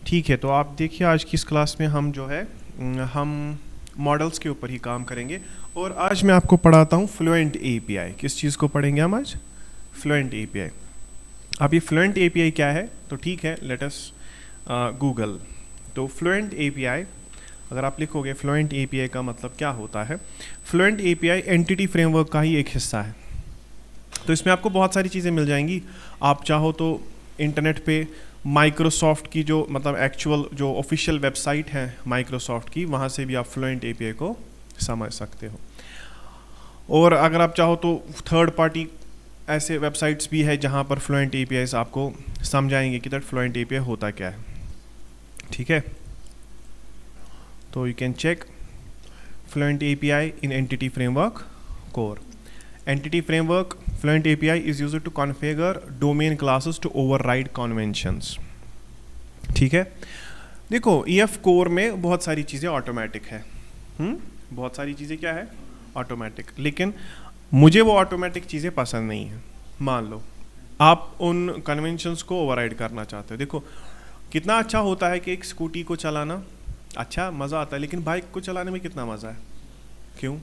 ठीक है, तो आप देखिए आज की इस क्लास में हम जो है हम मॉडल्स के ऊपर ही काम करेंगे और आज मैं आपको पढ़ाता हूँ फ्लुएंट एपीआई। किस चीज़ को पढ़ेंगे हम आज? Fluent API. अब ये फ्लुएंट एपीआई क्या है? तो ठीक है, लेट अस गूगल। तो फ्लुएंट एपीआई, अगर आप लिखोगे फ्लुएंट एपीआई का मतलब क्या होता है? फ्लुएंट एपीआई एंटिटी फ्रेमवर्क का ही एक हिस्सा है। तो इसमें आपको बहुत सारी चीज़ें मिल जाएंगी। आप चाहो तो इंटरनेट पे माइक्रोसॉफ्ट की जो मतलब एक्चुअल जो ऑफिशियल वेबसाइट है माइक्रोसॉफ्ट की, वहाँ से भी आप फ्लुएंट एपीआई को समझ सकते हो। और अगर आप चाहो तो थर्ड पार्टी ऐसे वेबसाइट्स भी है जहाँ पर फ्लुएंट एपीआई आपको समझाएंगे कि दैट फ्लुएंट एपीआई होता क्या है। ठीक है, तो you can check fluent API in entity framework core. Entity framework Fluent API is used to configure domain classes to override conventions। ठीक है, देखो EF core में बहुत सारी चीज़ें ऑटोमेटिक है। बहुत सारी चीज़ें क्या है? ऑटोमेटिक। लेकिन मुझे वो ऑटोमेटिक चीज़ें पसंद नहीं है। मान लो आप उन कन्वेंशंस को ओवरराइड करना चाहते हो। देखो कितना अच्छा होता है कि एक स्कूटी को चलाना, अच्छा मज़ा आता है, लेकिन बाइक को चलाने में कितना मज़ा है? क्यों?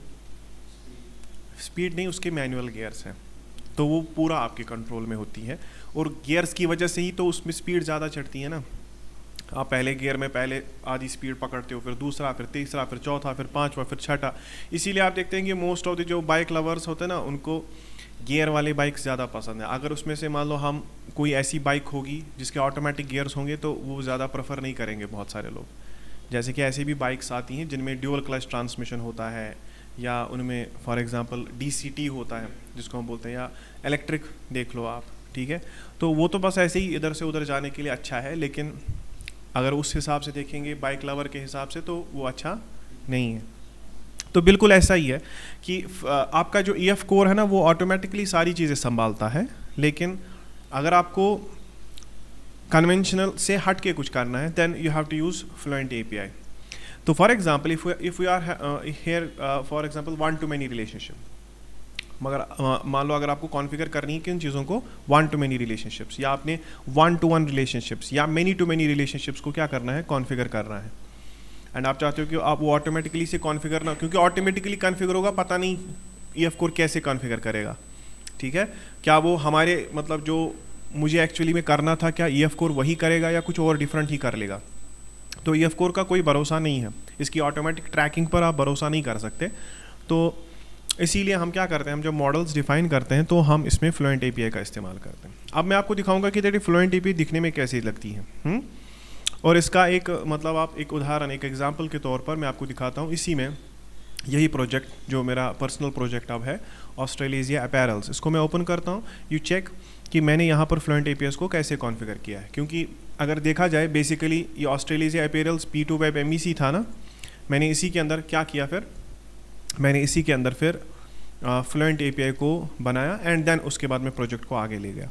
स्पीड नहीं, उसके मैनुअल गियर्स हैं, तो वो पूरा आपके कंट्रोल में होती है और गियर्स की वजह से ही तो उसमें स्पीड ज़्यादा चढ़ती है ना। आप पहले गियर में पहले आधी स्पीड पकड़ते हो, फिर दूसरा, फिर तीसरा, फिर चौथा, फिर पांचवा, फिर छठा। इसीलिए आप देखते हैं कि मोस्ट ऑफ द जो बाइक लवर्स होते हैं ना, उनको गियर वाले बाइक ज़्यादा पसंद है। अगर उसमें से मान लो हम कोई ऐसी बाइक होगी जिसके ऑटोमेटिक गियर्स होंगे तो वो ज़्यादा प्रेफर नहीं करेंगे बहुत सारे लोग। जैसे कि ऐसी भी बाइक्स आती हैं जिनमें ड्यूअल क्लच ट्रांसमिशन होता है, या उनमें फॉर एग्जांपल डीसीटी होता है जिसको हम बोलते हैं, या इलेक्ट्रिक देख लो आप। ठीक है, तो वो तो बस ऐसे ही इधर से उधर जाने के लिए अच्छा है, लेकिन अगर उस हिसाब से देखेंगे बाइक लवर के हिसाब से तो वो अच्छा नहीं है। तो बिल्कुल ऐसा ही है कि आपका जो EF कोर है ना, वो ऑटोमेटिकली सारी चीज़ें संभालता है, लेकिन अगर आपको कन्वेंशनल से हट के कुछ करना है then you have to use fluent API. तो for example if we are here for example one to many relationship, मगर मान लो अगर आपको कॉन्फ़िगर करनी है किन चीज़ों को, वन टू मैनी रिलेशनशिप्स, या आपने वन टू वन रिलेशनशिप्स या मैनी टू मैनी रिलेशनशिप्स को क्या करना है? कॉन्फ़िगर करना है। एंड आप चाहते हो कि आप वो ऑटोमेटिकली से कॉन्फ़िगर ना, क्योंकि ऑटोमेटिकली कॉन्फ़िगर होगा, पता नहीं EF कोर कैसे कॉन्फ़िगर करेगा। ठीक है, क्या वो हमारे मतलब जो मुझे एक्चुअली में करना था, क्या EF कोर वही करेगा या कुछ और डिफरेंट ही कर लेगा? तो EF कोर का कोई भरोसा नहीं है, इसकी ऑटोमेटिक ट्रैकिंग पर आप भरोसा नहीं कर सकते। तो इसीलिए हम क्या करते हैं, हम जब मॉडल्स डिफाइन करते हैं तो हम इसमें फ्लुएंट एपीआई का इस्तेमाल करते हैं। अब मैं आपको दिखाऊंगा कि देखिए फ्लुएंट एपीआई दिखने में कैसी लगती है। और इसका एक मतलब आप एक उदाहरण, एक एग्जांपल के तौर पर मैं आपको दिखाता हूँ। इसी में यही प्रोजेक्ट जो मेरा पर्सनल प्रोजेक्ट अब है, ऑस्ट्रेलेशिया अपैरल्स, इसको मैं ओपन करता हूँ। यू चेक कि मैंने यहाँ पर फ्लुएंट एपीआई को कैसे कॉन्फ़िगर किया है, क्योंकि अगर देखा जाए बेसिकली ये Australasia apparels P2 web MEC था ना, मैंने इसी के अंदर क्या किया, फिर मैंने इसी के अंदर फिर फ्लुएंट एपीआई को बनाया एंड देन उसके बाद मैं प्रोजेक्ट को आगे ले गया।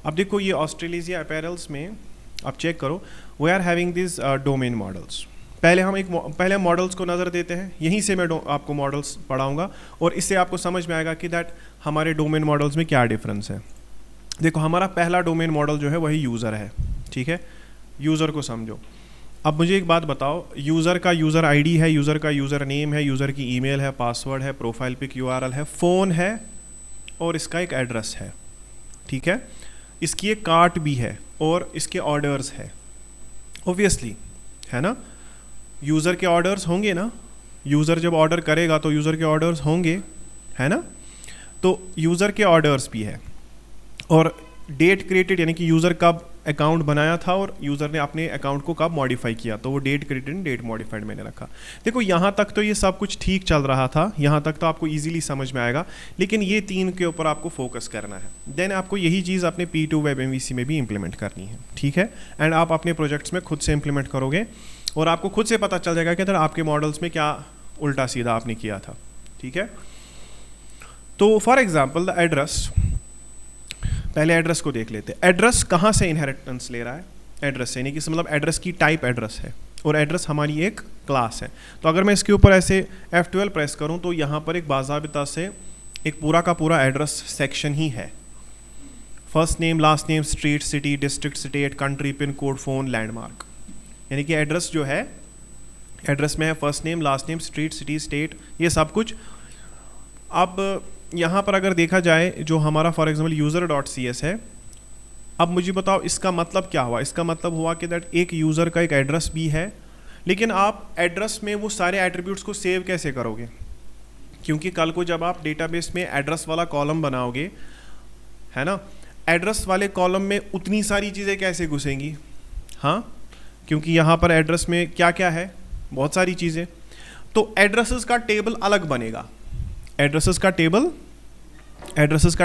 अब देखो ये ऑस्ट्रेलेशिया अपैरल्स में आप चेक करो, we are having this domain models. पहले हम पहले मॉडल्स को नज़र देते हैं, यहीं से मैं आपको मॉडल्स पढ़ाऊँगा और इससे आपको समझ में आएगा कि दैट हमारे डोमेन मॉडल्स में क्या डिफरेंस है। देखो हमारा पहला डोमेन मॉडल जो है वही यूज़र है। ठीक है, यूज़र को समझो। अब मुझे एक बात बताओ, यूज़र का यूज़र आईडी है, यूज़र का यूज़र नेम है, यूज़र की ईमेल है, पासवर्ड है, प्रोफाइल पिक URL है, फ़ोन है और इसका एक एड्रेस है। ठीक है, इसकी एक कार्ट भी है और इसके ऑर्डर्स है। ऑब्वियसली है ना, यूज़र के ऑर्डर्स होंगे ना, यूज़र जब ऑर्डर करेगा तो यूज़र के ऑर्डर्स होंगे, है ना। तो यूज़र के ऑर्डर्स भी है और डेट क्रिएटेड, यानी कि यूज़र कब अकाउंट बनाया था और यूज़र ने अपने अकाउंट को कब मॉडिफाई किया, तो वो डेट क्रिएटेड डेट मॉडिफाइड मैंने रखा। देखो यहाँ तक तो ये सब कुछ ठीक चल रहा था, यहाँ तक तो आपको इजीली समझ में आएगा, लेकिन ये तीन के ऊपर आपको फोकस करना है। देन आपको यही चीज़ अपने P2 वेब MEC में भी इंप्लीमेंट करनी है। ठीक है, एंड आप अपने प्रोजेक्ट्स में खुद से इंप्लीमेंट करोगे और आपको खुद से पता चल जाएगा कि आपके मॉडल्स में क्या उल्टा सीधा आपने किया था। ठीक है, तो फॉर एग्जाम्पल द एड्रेस, पहले एड्रेस को देख लेते हैं। एड्रेस कहाँ से इनहेरिटेंस ले रहा है? एड्रेस से, यानी कि मतलब एड्रेस की टाइप एड्रेस है और एड्रेस हमारी एक क्लास है। तो अगर मैं इसके ऊपर ऐसे F12 प्रेस करूँ तो यहाँ पर एक बाज़ाबिता से एक पूरा का पूरा एड्रेस सेक्शन ही है। First name, last name, street, city, district, state, country, pin code, phone, landmark. यानी कि एड्रेस जो है, एड्रेस में है first name, last name, street, city, state, ये सब कुछ। अब यहाँ पर अगर देखा जाए जो हमारा फॉर एग्जांपल user.cs है, अब मुझे बताओ इसका मतलब क्या हुआ। इसका मतलब हुआ कि दैट एक यूज़र का एक एड्रेस भी है, लेकिन आप एड्रेस में वो सारे एट्रीब्यूट्स को सेव कैसे करोगे, क्योंकि कल को जब आप डेटाबेस में एड्रेस वाला कॉलम बनाओगे, है ना, एड्रेस वाले कॉलम में उतनी सारी चीज़ें कैसे घुसेंगी। हाँ, क्योंकि यहाँ पर एड्रेस में क्या क्या है, बहुत सारी चीज़ें। तो एड्रेसेस का टेबल अलग बनेगा, एड्रेसेस का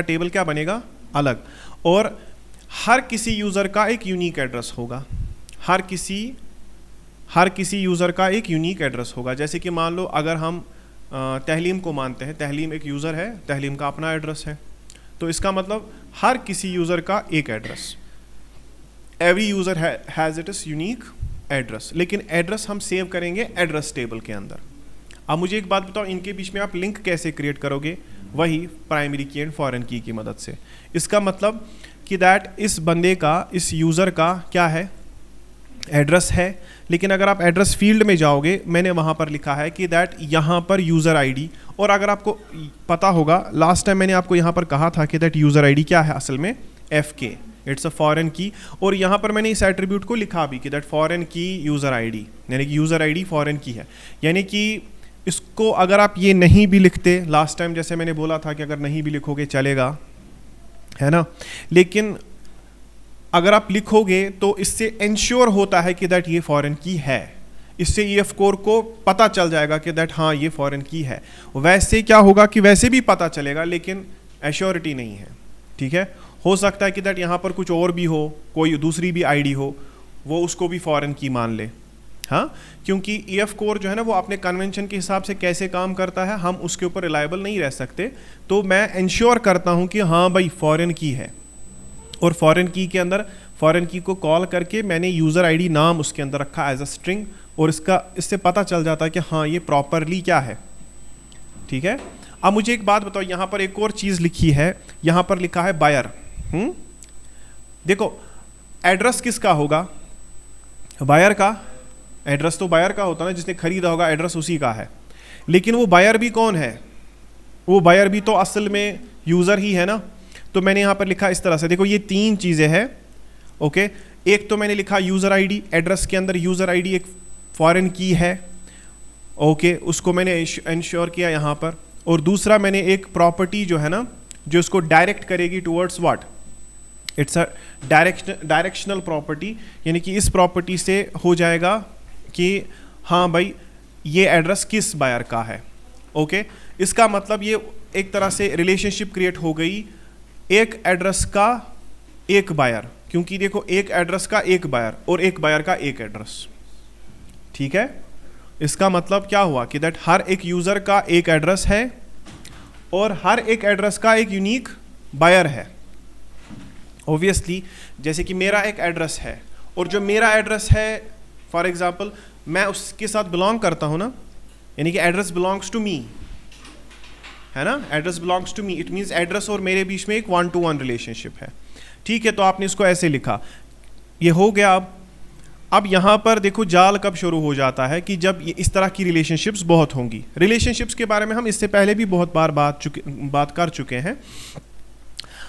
टेबल क्या बनेगा, अलग। और हर किसी यूज़र का एक यूनिक एड्रेस होगा, हर किसी यूज़र का एक यूनिक एड्रेस होगा। जैसे कि मान लो अगर हम तहलीम को मानते हैं, तहलीम एक यूज़र है, तहलीम का अपना एड्रेस है, तो इसका मतलब हर किसी यूज़र का एक address, every user has it is unique address. लेकिन एड्रेस हम सेव करेंगे एड्रेस टेबल के अंदर। अब मुझे एक बात बताओ, इनके बीच में आप लिंक कैसे क्रिएट करोगे, वही प्राइमरी की एंड फॉरेन की मदद से। इसका मतलब कि दैट इस बंदे का, इस यूज़र का क्या है, एड्रेस है, लेकिन अगर आप एड्रेस फील्ड में जाओगे, मैंने वहाँ पर लिखा है कि दैट यहाँ पर यूज़र आईडी, और अगर आपको पता होगा लास्ट टाइम मैंने आपको यहाँ पर कहा था कि दैट यूज़र आईडी क्या है, असल में FK, इट्स अ फॉरेन की। और यहाँ पर मैंने इस एट्रीब्यूट को लिखा भी कि दैट फॉरेन की यूज़र आईडी, यानी कि यूज़र आईडी फॉरेन की है। यानी कि इसको अगर आप ये नहीं भी लिखते, लास्ट टाइम जैसे मैंने बोला था कि अगर नहीं भी लिखोगे चलेगा, है ना, लेकिन अगर आप लिखोगे तो इससे इंश्योर होता है कि दैट ये फॉरेन की है, इससे EF कोर को पता चल जाएगा कि दैट हाँ ये फॉरेन की है। वैसे क्या होगा कि वैसे भी पता चलेगा, लेकिन एश्योरिटी नहीं है, ठीक है। हो सकता है कि दैट यहाँ पर कुछ और भी हो, कोई दूसरी भी आईडी हो, वो उसको भी फॉरेन की मान ले। हाँ, क्योंकि EF कोर जो है ना वो अपने कन्वेंशन के हिसाब से कैसे काम करता है, हम उसके ऊपर रिलायबल नहीं रह सकते। तो मैं इंश्योर करता हूँ कि हाँ भाई फॉरेन की है, और फॉरेन की के अंदर फॉरेन की को कॉल करके मैंने यूज़र आईडी नाम उसके अंदर रखा एज अ स्ट्रिंग, और इससे पता चल जाता है कि हाँ ये प्रॉपरली क्या है, ठीक है। अब मुझे एक बात बताओ, यहाँ पर एक और चीज़ लिखी है, यहाँ पर लिखा है बायर। देखो एड्रेस किसका होगा, बायर का। एड्रेस तो बायर का होता है ना, जिसने खरीदा होगा एड्रेस उसी का है। लेकिन वो बायर भी कौन है, वो बायर भी तो असल में यूज़र ही है ना। तो मैंने यहाँ पर लिखा इस तरह से, देखो ये तीन चीज़ें हैं, ओके। एक तो मैंने लिखा यूज़र आईडी, एड्रेस के अंदर यूज़र आईडी एक फॉरेन की है, ओके, उसको मैंने इंश्योर किया यहाँ पर। और दूसरा मैंने एक प्रॉपर्टी जो है ना, जो इसको डायरेक्ट करेगी towards what, it's a directional property, यानी कि इस प्रॉपर्टी से हो जाएगा कि हाँ भाई ये एड्रेस किस बायर का है, ओके। इसका मतलब ये एक तरह से रिलेशनशिप क्रिएट हो गई, एक एड्रेस का एक बायर, क्योंकि देखो एक एड्रेस का एक बायर और एक बायर का एक एड्रेस, ठीक है। इसका मतलब क्या हुआ कि दैट हर एक यूज़र का एक एड्रेस है और हर एक एड्रेस का एक यूनिक बायर है। ऑब्वियसली जैसे कि मेरा एक एड्रेस है, और जो मेरा एड्रेस है फॉर एग्जांपल मैं उसके साथ बिलोंग करता हूँ ना, यानी कि एड्रेस बिलोंग्स टू मी, है ना, address belongs to me, it means address और मेरे बीच में एक 1-to-1 रिलेशनशिप है, ठीक है। तो आपने इसको ऐसे लिखा, ये हो गया। अब यहाँ पर देखो जाल कब शुरू हो जाता है कि जब ये इस तरह की रिलेशनशिप्स बहुत होंगी। रिलेशनशिप्स के बारे में हम इससे पहले भी बहुत बार बात कर चुके हैं,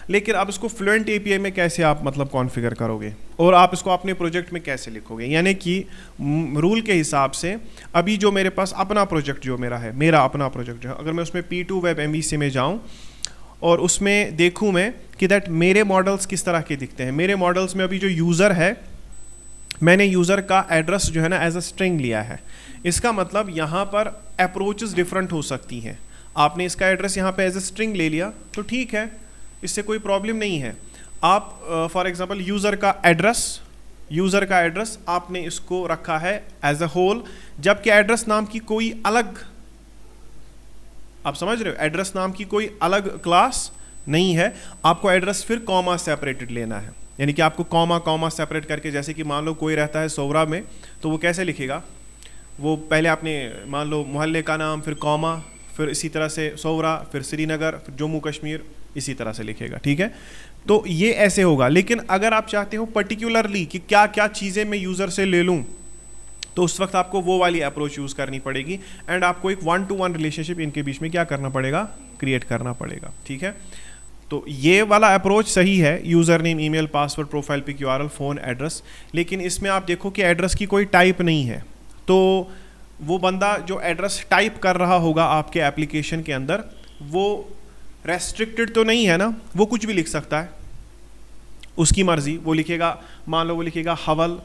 लेकिन अब इसको फ्लुएंट API में कैसे आप मतलब कॉन्फ़िगर करोगे और आप इसको अपने प्रोजेक्ट में कैसे लिखोगे। यानी कि रूल के हिसाब से अभी जो मेरे पास अपना प्रोजेक्ट जो मेरा अपना प्रोजेक्ट जो है, अगर मैं उसमें P2 वेब MVC में जाऊं और उसमें देखूं मैं कि दैट मेरे मॉडल्स किस तरह के दिखते हैं। मेरे मॉडल्स में अभी जो यूज़र है, मैंने यूज़र का एड्रेस जो है ना एज अ स्ट्रिंग लिया है। इसका मतलब यहाँ पर अप्रोचेस डिफरेंट हो सकती हैं। आपने इसका एड्रेस यहाँ पे एज अ स्ट्रिंग ले लिया तो ठीक है, इससे कोई प्रॉब्लम नहीं है। आप फॉर एग्जांपल यूज़र का एड्रेस आपने इसको रखा है एज अ होल, जबकि एड्रेस नाम की कोई अलग, आप समझ रहे हो, एड्रेस नाम की कोई अलग क्लास नहीं है। आपको एड्रेस फिर कॉमा सेपरेटेड लेना है, यानी कि आपको कॉमा सेपरेट करके, जैसे कि मान लो कोई रहता है सोवरा में, तो वो कैसे लिखेगा, वो पहले आपने मान लो मोहल्ले का नाम, फिर कॉमा, फिर इसी तरह से सोवरा, फिर श्रीनगर, फिर जम्मू कश्मीर, इसी तरह से लिखेगा, ठीक है। तो ये ऐसे होगा। लेकिन अगर आप चाहते हो पर्टिकुलरली कि क्या क्या चीज़ें मैं यूज़र से ले लूँ, तो उस वक्त आपको वो वाली अप्रोच यूज़ करनी पड़ेगी एंड आपको एक 1-to-1 रिलेशनशिप इनके बीच में क्या करना पड़ेगा, क्रिएट करना पड़ेगा। ठीक है, तो ये वाला अप्रोच सही है, user name, email, password, profile pic, URL, phone, address. लेकिन इसमें आप देखो कि एड्रेस की कोई टाइप नहीं है, तो वो बंदा जो एड्रेस टाइप कर रहा होगा आपके एप्लीकेशन के अंदर, वो रेस्ट्रिक्टेड तो नहीं है ना, वो कुछ भी लिख सकता है, उसकी मर्ज़ी। वो लिखेगा, मान लो वो लिखेगा हवल,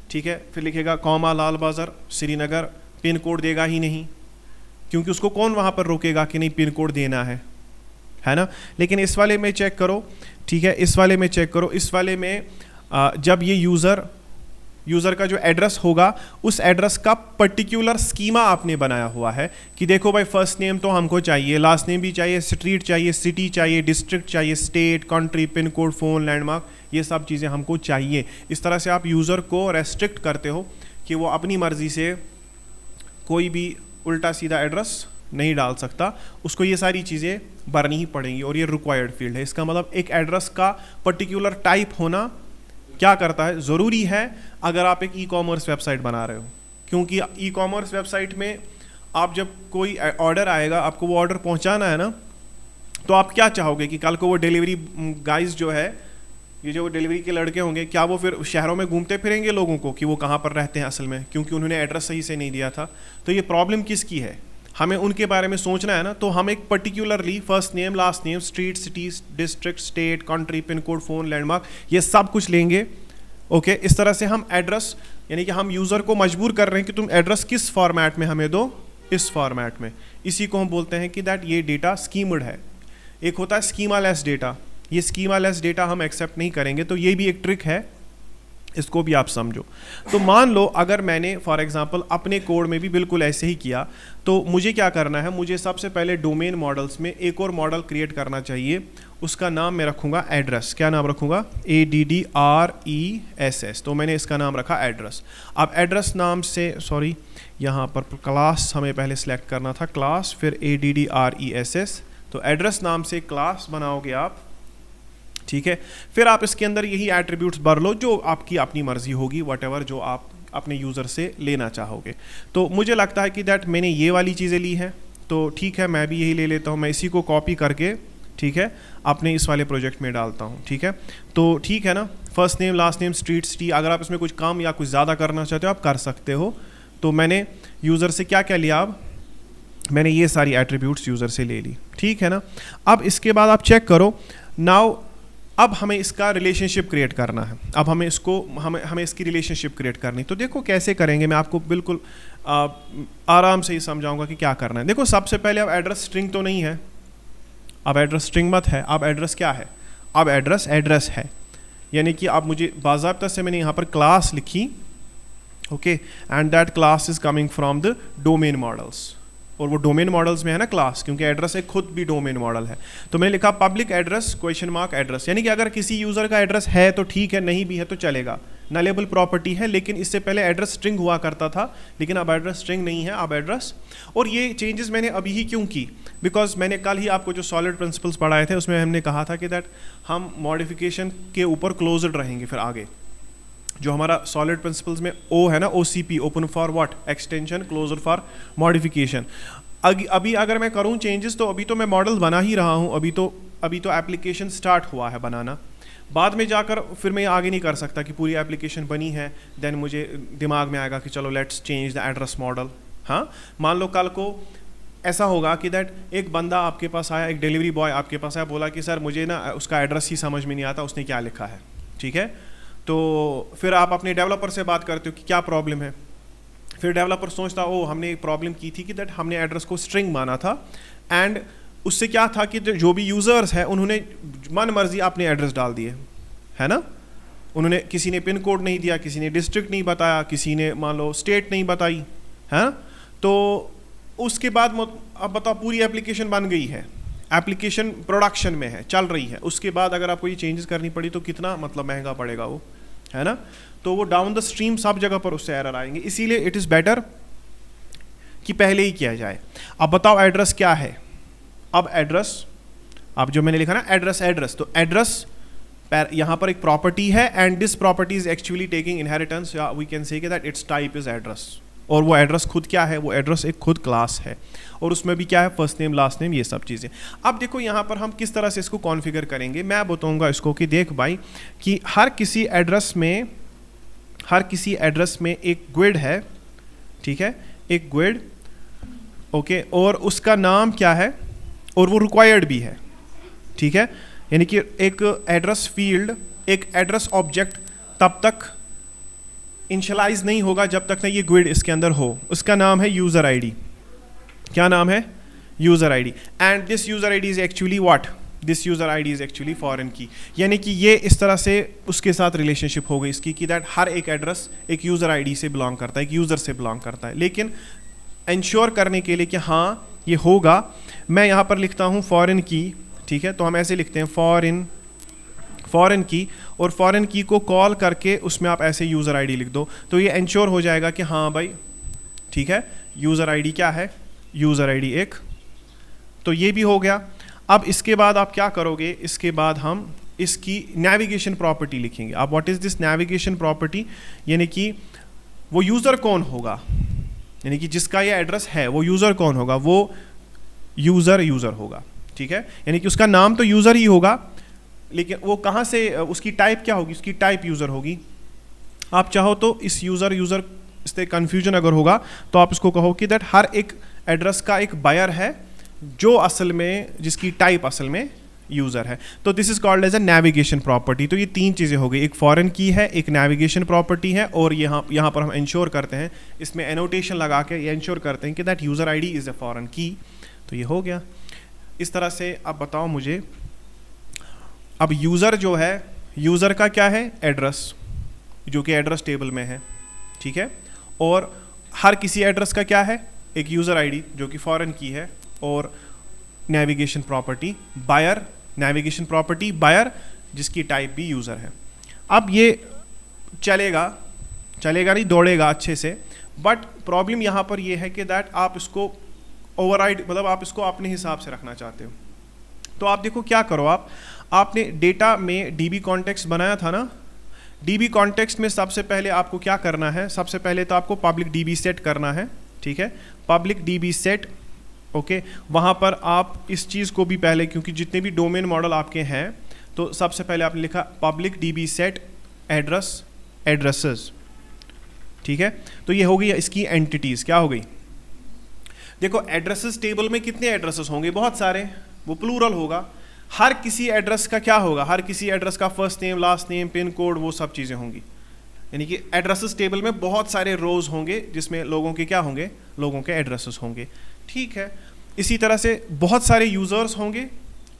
ठीक है, फिर लिखेगा कौमा लाल बाज़ार श्रीनगर, पिन कोड देगा ही नहीं, क्योंकि उसको कौन वहाँ पर रोकेगा कि नहीं पिन कोड देना है ना। लेकिन इस वाले में चेक करो, ठीक है, इस वाले में चेक करो, इस वाले में जब ये यूज़र का जो एड्रेस होगा, उस एड्रेस का पर्टिकुलर स्कीमा आपने बनाया हुआ है कि देखो भाई फर्स्ट नेम तो हमको चाहिए, लास्ट नेम भी चाहिए, स्ट्रीट चाहिए, सिटी चाहिए, डिस्ट्रिक्ट चाहिए, state, country, pin code, phone, landmark, ये सब चीज़ें हमको चाहिए। इस तरह से आप यूज़र को रेस्ट्रिक्ट करते हो कि वो अपनी मर्ज़ी से कोई भी उल्टा सीधा एड्रेस नहीं डाल सकता, उसको ये सारी चीज़ें भरनी ही पड़ेंगी और ये रिक्वायर्ड फील्ड है। इसका मतलब एक एड्रेस का पर्टिकुलर टाइप होना क्या करता है, ज़रूरी है अगर आप एक ई कॉमर्स वेबसाइट बना रहे हो, क्योंकि ई कॉमर्स वेबसाइट में आप जब कोई ऑर्डर आएगा, आपको वो ऑर्डर पहुंचाना है ना, तो आप क्या चाहोगे कि कल को वो डिलीवरी गाइज जो है, ये जो डिलीवरी के लड़के होंगे, क्या वो फिर शहरों में घूमते फिरेंगे लोगों को कि वो कहाँ पर रहते हैं असल में, क्योंकि उन्होंने एड्रेस सही से नहीं दिया था। तो ये प्रॉब्लम किसकी है, हमें उनके बारे में सोचना है ना। तो हम एक particularly first name, last name, street, city, district, state, country, pin code, phone, landmark, ये सब कुछ लेंगे। ओके, इस तरह से हम एड्रेस, यानी कि हम यूज़र को मजबूर कर रहे हैं कि तुम एड्रेस किस फॉर्मेट में हमें दो, इस फॉर्मेट में। इसी को हम बोलते हैं कि दैट ये डेटा स्कीम्ड है। एक होता है स्कीमा लेस डेटा, ये स्कीमा लेस डेटा हम एक्सेप्ट नहीं करेंगे, तो ये भी एक ट्रिक है, इसको भी आप समझो। तो मान लो अगर मैंने फॉर एग्जांपल अपने कोड में भी बिल्कुल ऐसे ही किया, तो मुझे क्या करना है, मुझे सबसे पहले डोमेन मॉडल्स में एक और मॉडल क्रिएट करना चाहिए, उसका नाम मैं रखूँगा एड्रेस। क्या नाम रखूँगा, ADDRESS, तो मैंने इसका नाम रखा एड्रेस। अब एड्रेस नाम से, सॉरी यहाँ पर क्लास हमें पहले सेलेक्ट करना था, क्लास, फिर ADDRESS, तो एड्रेस नाम से क्लास बनाओगे आप, ठीक है। फिर आप इसके अंदर यही एट्रीब्यूट्स भर लो जो आपकी अपनी मर्जी होगी, वटेवर जो आप अपने यूज़र से लेना चाहोगे। तो मुझे लगता है कि दैट मैंने ये वाली चीज़ें ली हैं, तो ठीक है, मैं भी यही ले लेता हूँ। मैं इसी को कॉपी करके, ठीक है, अपने इस वाले प्रोजेक्ट में डालता हूँ, ठीक है। तो ठीक है ना, first name, last name, street, city, अगर आप इसमें कुछ काम या कुछ ज़्यादा करना चाहते हो आप कर सकते हो। तो मैंने यूज़र से क्या क्या लिया, अब मैंने ये सारी एट्रीब्यूट्स यूज़र से ले ली, ठीक है ना। अब इसके बाद आप चेक करो, नाउ अब हमें इसका रिलेशनशिप क्रिएट करना है, अब हमें इसकी रिलेशनशिप क्रिएट करनी। तो देखो कैसे करेंगे, मैं आपको बिल्कुल आराम से ही समझाऊंगा कि क्या करना है। देखो सबसे पहले अब एड्रेस स्ट्रिंग तो नहीं है, अब एड्रेस स्ट्रिंग मत है, अब एड्रेस क्या है, अब एड्रेस है, यानी कि अब मुझे बाज़ाब्ता से मैंने यहाँ पर क्लास लिखी, okay, and that class is coming from the domain models, और वो डोमेन मॉडल्स में है ना क्लास, क्योंकि एड्रेस एक खुद भी डोमेन मॉडल है। तो मैंने लिखा public address question mark address, यानी कि अगर किसी यूज़र का एड्रेस है तो ठीक है, नहीं भी है तो चलेगा, नलेबल प्रॉपर्टी है। लेकिन इससे पहले एड्रेस स्ट्रिंग हुआ करता था, लेकिन अब एड्रेस स्ट्रिंग नहीं है, अब एड्रेस। और ये चेंजेस मैंने अभी ही क्यों की, बिकॉज मैंने कल ही आपको जो सॉलिड प्रिंसिपल्स पढ़ाए थे उसमें हमने कहा था कि दैट हम मॉडिफिकेशन के ऊपर क्लोज्ड रहेंगे। फिर आगे जो हमारा सॉलिड प्रिंसिपल्स में ओ है ना, OCP, open for what, extension, closure for modification. अभी अगर मैं करूं चेंजेस, तो अभी तो मैं मॉडल बना ही रहा हूं, अभी तो एप्लीकेशन स्टार्ट हुआ है बनाना, बाद में जाकर फिर मैं आगे नहीं कर सकता कि पूरी एप्लीकेशन बनी है, देन मुझे दिमाग में आएगा कि चलो let's change the address model. हाँ, मान लो कल को ऐसा होगा कि दैट एक बंदा आपके पास आया, एक डिलीवरी बॉय आपके पास आया, बोला कि सर मुझे ना उसका एड्रेस ही समझ में नहीं आता, उसने क्या लिखा है, ठीक है। तो फिर आप अपने डेवलपर से बात करते हो कि क्या प्रॉब्लम है, फिर डेवलपर सोचता ओ हमने एक प्रॉब्लम की थी कि दैट हमने एड्रेस को स्ट्रिंग माना था, एंड उससे क्या था कि जो भी यूज़र्स हैं उन्होंने मन मर्जी अपने एड्रेस डाल दिए, है ना। उन्होंने, किसी ने पिन कोड नहीं दिया, किसी ने डिस्ट्रिक्ट नहीं बताया, किसी ने मान लो स्टेट नहीं बताई, है। तो उसके बाद अब बताओ पूरी एप्लीकेशन बन गई है, एप्लीकेशन प्रोडक्शन में है, चल रही है, उसके बाद अगर आपको ये चेंजेस करनी पड़ी तो कितना मतलब महंगा पड़ेगा वो, है ना। तो वो डाउन द स्ट्रीम सब जगह पर उससे एरर आएंगे, इसीलिए इट इज़ बेटर कि पहले ही किया जाए। अब बताओ एड्रेस क्या है, अब एड्रेस, अब जो मैंने लिखा ना एड्रेस, तो एड्रेस यहाँ पर एक प्रॉपर्टी है and this property is actually taking inheritance, या we can say that its type is address, और वो एड्रेस खुद क्या है, वो एड्रेस एक खुद क्लास है, और उसमें भी क्या है, फर्स्ट नेम लास्ट नेम ये सब चीज़ें। अब देखो यहाँ पर हम किस तरह से इसको कॉन्फ़िगर करेंगे, मैं बताऊँगा इसको कि देख भाई कि हर किसी एड्रेस में एक ग्रिड है, ठीक है, एक ग्रिड, ओके, और उसका नाम क्या है, और वो रिक्वायर्ड भी है, ठीक है, यानी कि एक एड्रेस फील्ड, एक एड्रेस ऑब्जेक्ट तब तक इनिशियलाइज नहीं होगा जब तक ना ये ग्रिड इसके अंदर हो। उसका नाम है यूज़र आईडी। क्या नाम है? User ID. And this user ID is actually what, this user ID is actually foreign की, यानी कि ये इस तरह से उसके साथ रिलेशनशिप हो गई इसकी कि दैट हर एक एड्रेस एक यूज़र आईडी से बिलोंग करता है, एक यूज़र से बिलोंग करता है। लेकिन इंश्योर करने के लिए कि हाँ ये होगा, मैं यहाँ पर लिखता हूँ फॉरेन की, ठीक है, तो हम ऐसे लिखते हैं फॉरेन की, और फॉरेन की को कॉल करके उसमें आप ऐसे यूज़र आईडी लिख दो, तो ये इंश्योर हो जाएगा कि हाँ भाई ठीक है, यूज़र आईडी क्या है, यूज़र आईडी एक, तो ये भी हो गया। अब इसके बाद आप क्या करोगे, इसके बाद हम इसकी नेविगेशन प्रॉपर्टी लिखेंगे। अब what is this navigation property, यानी कि वो यूज़र कौन होगा, यानी कि जिसका ये एड्रेस है वो यूज़र कौन होगा, वो यूज़र होगा, ठीक है, यानी कि उसका नाम तो यूज़र ही होगा, लेकिन वो कहाँ से, उसकी टाइप क्या होगी, उसकी टाइप यूज़र होगी। आप चाहो तो इस यूज़र इससे कन्फ्यूजन अगर होगा तो आप इसको कहो कि दैट हर एक एड्रेस का एक बायर है जो असल में, जिसकी टाइप असल में यूज़र है। तो this is called as a navigation property. तो ये तीन चीज़ें हो गई, एक फॉरेन की है, एक नेविगेशन प्रॉपर्टी है, और यहाँ पर हम इंश्योर करते हैं, इसमें एनोटेशन लगा के ये इंश्योर करते हैं कि that user ID is a foreign की। तो ये हो गया इस तरह से। अब बताओ मुझे, अब यूज़र जो है, यूज़र का क्या है, एड्रेस, जो कि एड्रेस टेबल में है, ठीक है, और हर किसी एड्रेस का क्या है, एक यूज़र आईडी जो कि फॉरेन की है, और navigation property buyer, navigation property buyer जिसकी टाइप भी यूज़र है। अब ये चलेगा नहीं, दौड़ेगा अच्छे से, बट प्रॉब्लम यहाँ पर ये है कि दैट आप इसको ओवरराइड, मतलब आप इसको अपने हिसाब से रखना चाहते हो। तो आप देखो क्या करो, आपने डेटा में डीबी कॉन्टेक्स्ट बनाया था ना, डीबी कॉन्टेक्स्ट में सबसे पहले आपको क्या करना है, सबसे पहले तो आपको पब्लिक डीबी सेट करना है, ठीक है, पब्लिक डीबी सेट, ओके, वहाँ पर आप इस चीज़ को भी पहले, क्योंकि जितने भी डोमेन मॉडल आपके हैं, तो सबसे पहले आपने लिखा पब्लिक डीबी सेट एड्रेसेस, ठीक है, तो ये हो गई इसकी एंटिटीज़, क्या हो गई, देखो एड्रेसेस टेबल में कितने एड्रेसेस होंगे, बहुत सारे, वो प्लूरल होगा, हर किसी एड्रेस का क्या होगा, हर किसी एड्रेस का first name, last name, pin code, वो सब चीज़ें होंगी, यानी कि एड्रेसेस टेबल में बहुत सारे रोज होंगे जिसमें लोगों के क्या होंगे, लोगों के एड्रेसेस होंगे, ठीक है। इसी तरह से बहुत सारे यूज़र्स होंगे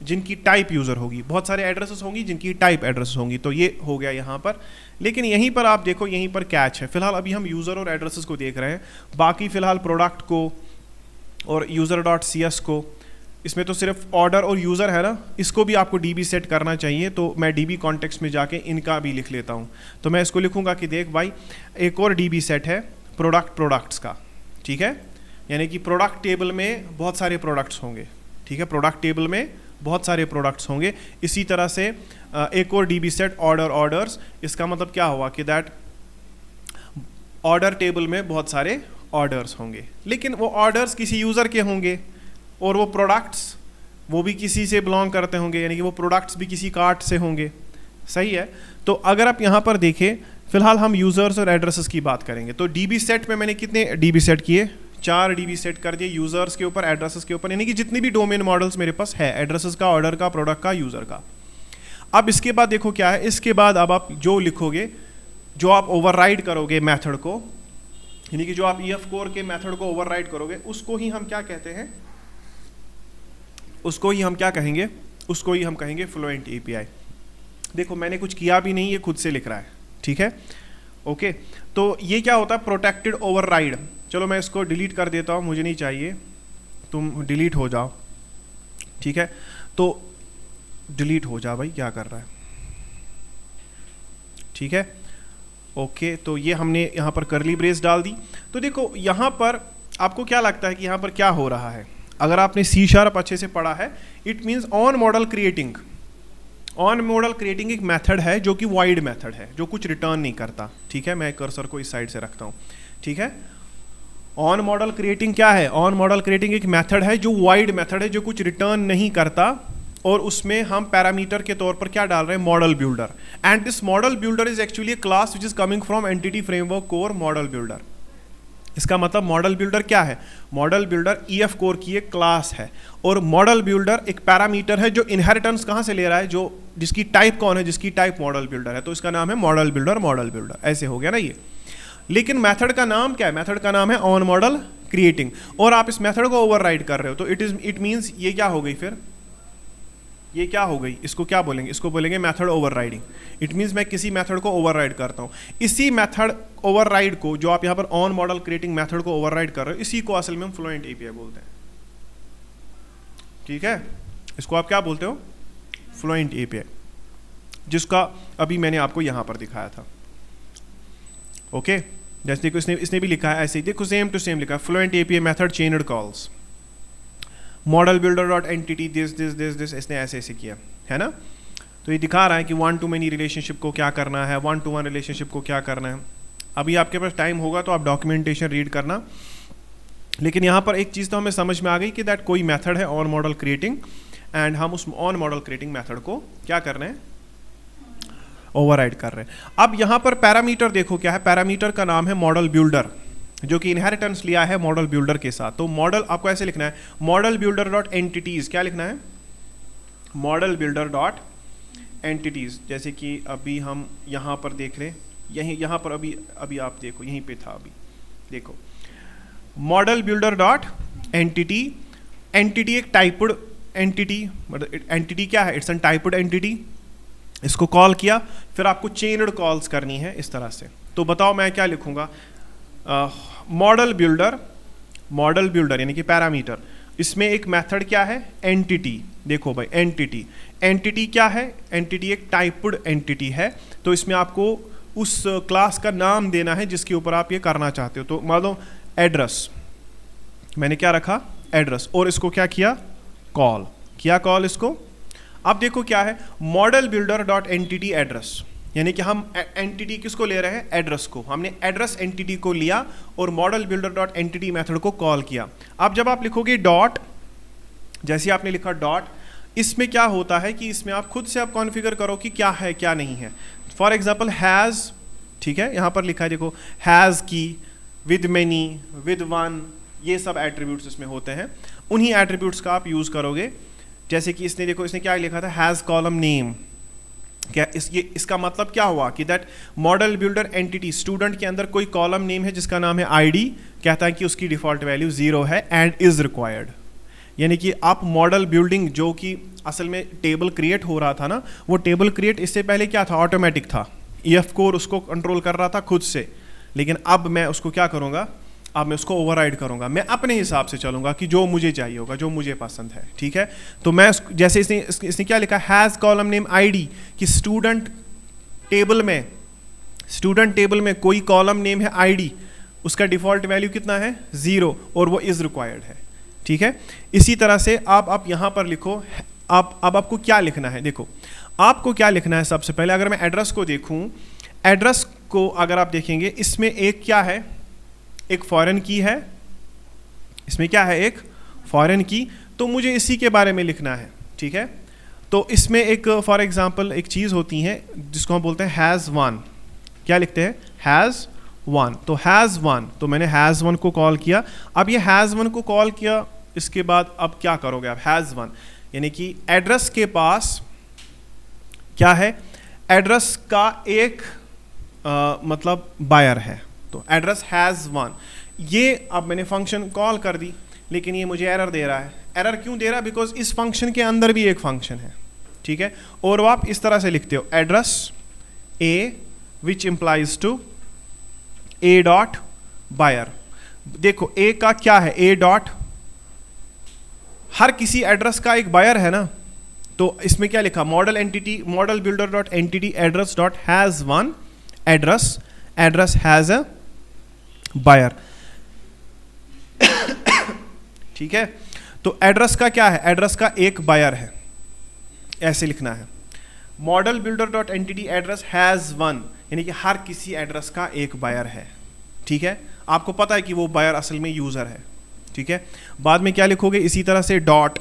जिनकी टाइप यूज़र होगी, बहुत सारे एड्रेसेस होंगी जिनकी टाइप एड्रेस होंगी, तो ये हो गया यहाँ पर। लेकिन यहीं पर आप देखो, यहीं पर कैच है, फिलहाल अभी हम यूज़र और एड्रेसेस को देख रहे हैं, बाकी फिलहाल प्रोडक्ट को और user.cs को, इसमें तो सिर्फ ऑर्डर और यूज़र है ना, इसको भी आपको डीबी सेट करना चाहिए। तो मैं डीबी कॉन्टेक्स्ट में जाके इनका भी लिख लेता हूँ, तो मैं इसको लिखूँगा कि देख भाई एक और डीबी सेट है प्रोडक्ट्स का, ठीक है, यानी कि प्रोडक्ट टेबल में बहुत सारे प्रोडक्ट्स होंगे, ठीक है, प्रोडक्ट टेबल में बहुत सारे प्रोडक्ट्स होंगे। इसी तरह से एक और डीबी सेट ऑर्डर्स, इसका मतलब क्या हुआ कि दैट ऑर्डर टेबल में बहुत सारे ऑर्डर्स होंगे, लेकिन वो ऑर्डर्स किसी यूज़र के होंगे, और वो प्रोडक्ट्स वो भी किसी से बिलोंग करते होंगे, यानी कि वो प्रोडक्ट्स भी किसी कार्ट से होंगे, सही है। तो अगर आप यहाँ पर देखें, फिलहाल हम यूज़र्स और एड्रेसेस की बात करेंगे, तो डीबी सेट में मैंने कितने डीबी सेट किए, 4 डीबी सेट कर दिए, यूज़र्स के ऊपर, एड्रेसेस के ऊपर, यानी कि जितनी भी डोमेन मॉडल्स मेरे पास है, एड्रेसेस का, ऑर्डर का, प्रोडक्ट का, यूज़र का। अब इसके बाद देखो क्या है, इसके बाद अब आप जो लिखोगे, जो आप ओवरराइड करोगे मेथड को, यानी कि जो आप EF कोर के मेथड को ओवरराइड करोगे, उसको ही हम क्या कहते हैं, उसको ही हम क्या कहेंगे, उसको ही हम कहेंगे फ्लुएंट API। देखो मैंने कुछ किया भी नहीं, ये खुद से लिख रहा है, ठीक है, ओके। तो ये क्या होता है, प्रोटेक्टेड ओवरराइड। चलो मैं इसको डिलीट कर देता हूँ, मुझे नहीं चाहिए, तुम डिलीट हो जाओ, ठीक है, तो डिलीट हो जा भाई, क्या कर रहा है, ठीक है, ओके। तो ये हमने यहाँ पर करली ब्रेस डाल दी। तो देखो यहाँ पर आपको क्या लगता है कि यहाँ पर क्या हो रहा है, अगर आपने C# अच्छे से पढ़ा है, it means on model creating, on model creating एक मेथड है जो कि वाइड मेथड है, जो कुछ रिटर्न नहीं करता, ठीक है। मैं कर्सर को इस साइड से रखता हूँ, ठीक है। ऑन मॉडल क्रिएटिंग क्या है? ऑन मॉडल क्रिएटिंग एक मेथड है जो वाइड मेथड है, जो कुछ रिटर्न नहीं करता, और उसमें हम पैरामीटर के तौर पर क्या डाल रहे हैं? Model builder. And this model builder is actually a class which is coming from entity framework core model builder. इसका मतलब मॉडल बिल्डर क्या है? मॉडल बिल्डर EF कोर की एक क्लास है, और मॉडल बिल्डर एक पैरामीटर है जो इनहेरिटेंस कहाँ से ले रहा है? जो जिसकी टाइप कौन है? जिसकी टाइप मॉडल बिल्डर है, तो इसका नाम है मॉडल बिल्डर। मॉडल बिल्डर ऐसे हो गया ना ये। लेकिन मेथड का नाम क्या है? मेथड का नाम है ऑन मॉडल क्रिएटिंग, और आप इस मेथड को ओवरराइड कर रहे हो, तो इट मीन्स ये क्या हो गई फिर? ये क्या हो गई? इसको क्या बोलेंगे? इसको बोलेंगे मेथड ओवरराइडिंग। इट मीन्स मैं किसी मेथड को ओवरराइड करता हूँ। इसी मेथड ओवरराइड को, जो आप यहाँ पर ऑन मॉडल क्रिएटिंग मेथड को ओवरराइड कर रहे हो, इसी को असल में हम फ्लुएंट एपीआई बोलते हैं, ठीक है। इसको आप क्या बोलते हो? फ्लुएंट एपीआई, जिसका अभी मैंने आपको यहाँ पर दिखाया था, ओके। जैसे देखो इसने भी लिखा है ऐसे ही, देखो सेम टू सेम लिखा है, fluent API method chained calls model builder dot entity this इसने ऐसे ऐसे किया है ना। तो ये दिखा रहा है कि वन टू मेनी रिलेशनशिप को क्या करना है, वन टू वन रिलेशनशिप को क्या करना है। अभी आपके पास टाइम होगा तो आप डॉक्यूमेंटेशन रीड करना, लेकिन यहाँ पर एक चीज़ तो हमें समझ में आ गई कि दैट कोई मेथड है ऑन मॉडल क्रिएटिंग, एंड हम उस ऑन मॉडल क्रिएटिंग मेथड को क्या कर रहे हैं? ओवरराइड कर रहे हैं। अब यहाँ पर पैरामीटर देखो क्या है? पैरामीटर का नाम है मॉडल बिल्डर, जो कि इनहेरिटेंस लिया है मॉडल बिल्डर के साथ। तो मॉडल आपको ऐसे लिखना है, मॉडल बिल्डर डॉट एंटिटीज। क्या लिखना है? Model builder dot entities. जैसे कि अभी हम यहाँ पर देख रहे, यहाँ पर अभी आप देखो, यहीं पे था अभी, देखो model builder dot entity. Entity एक टाइप्ड एंटिटी, मतलब एंटिटी क्या है? It's an typed entity. इसको कॉल किया, फिर आपको चेन्ड कॉल्स करनी है इस तरह से। तो बताओ मैं क्या लिखूंगा? मॉडल बिल्डर यानी कि पैरामीटर, इसमें एक मेथड क्या है? एंटिटी। देखो भाई एंटिटी क्या है? एंटिटी एक टाइप्ड एंटिटी है, तो इसमें आपको उस क्लास का नाम देना है जिसके ऊपर आप ये करना चाहते हो। तो मान लो एड्रेस, मैंने क्या रखा? एड्रेस, और इसको क्या किया? कॉल किया, कॉल इसको। अब देखो क्या है? Model builder dot entity address, यानी कि हम एंटिटी किसको ले रहे हैं? एड्रेस को। हमने एड्रेस एंटिटी को लिया और model builder dot entity method को कॉल किया। अब जब आप लिखोगे डॉट, जैसे आपने लिखा डॉट, इसमें क्या होता है कि इसमें आप खुद से आप कॉन्फ़िगर करो कि क्या है क्या नहीं है। फॉर एग्जाम्पल हैज़, ठीक है, यहाँ पर लिखा है देखो, हैज़ की, विद मैनी, विद वन, ये सब एट्रीब्यूट्स इसमें होते हैं। उन्हीं एट्रीब्यूट्स का आप यूज़ करोगे। जैसे कि इसने देखो, इसने क्या लिखा था? Has column name. क्या इसका मतलब क्या हुआ कि that model builder entity student के अंदर कोई कॉलम नेम है जिसका नाम है आईडी, कहता है कि उसकी डिफॉल्ट वैल्यू 0 है एंड इज रिक्वायर्ड। यानी कि आप मॉडल बिल्डिंग, जो कि असल में टेबल क्रिएट हो रहा था ना, वो टेबल क्रिएट इससे पहले क्या था? ऑटोमेटिक था। EF कोर उसको कंट्रोल कर रहा था खुद से, लेकिन अब मैं उसको क्या करूँगा? अब मैं उसको ओवरराइड करूंगा। मैं अपने हिसाब से चलूंगा कि जो मुझे चाहिए होगा, जो मुझे पसंद है, ठीक है। तो मैं जैसे इसने क्या लिखा? हैज़ कॉलम नेम आईडी, कि स्टूडेंट टेबल में कोई कॉलम नेम है आईडी, उसका डिफॉल्ट वैल्यू कितना है? 0, और वो इज रिक्वायर्ड है, ठीक है। इसी तरह से आप यहाँ पर लिखो, अब आपको क्या लिखना है? देखो आपको क्या लिखना है सबसे पहले। अगर मैं एड्रेस को देखूँ, एड्रेस को अगर आप देखेंगे, इसमें एक क्या है? एक फॉरेन की है। इसमें क्या है? एक फॉरेन की। तो मुझे इसी के बारे में लिखना है, ठीक है। तो इसमें एक फॉर एग्जांपल एक चीज़ होती है जिसको हम बोलते हैं हैज़ वन। क्या लिखते हैं? Has one. तो हैज़ वन, तो मैंने हैज़ वन को कॉल किया। अब ये हैज़ वन को कॉल किया, इसके बाद अब क्या करोगे आप? हैज़ वन, यानी कि एड्रेस के पास क्या है? एड्रेस का एक मतलब बायर है। तो एड्रेस हैज़ वन, ये अब मैंने फंक्शन कॉल कर दी, लेकिन ये मुझे एरर दे रहा है। एरर क्यों दे रहा है? बिकॉज इस फंक्शन के अंदर भी एक फंक्शन है, ठीक है। और वो आप इस तरह से लिखते हो, address A which implies to A dot buyer. देखो ए का क्या है? ए डॉट, हर किसी एड्रेस का एक बायर है ना। तो इसमें क्या लिखा? Model entity, model builder dot entity address dot has one address, address has a buyer, ठीक है। तो एड्रेस का क्या है? एड्रेस का एक बायर है, ऐसे लिखना है। Model builder dot entity address has one, यानी कि हर किसी एड्रेस का एक बायर है, ठीक है। आपको पता है कि वो बायर असल में यूजर है, ठीक है। बाद में क्या लिखोगे, इसी तरह से डॉट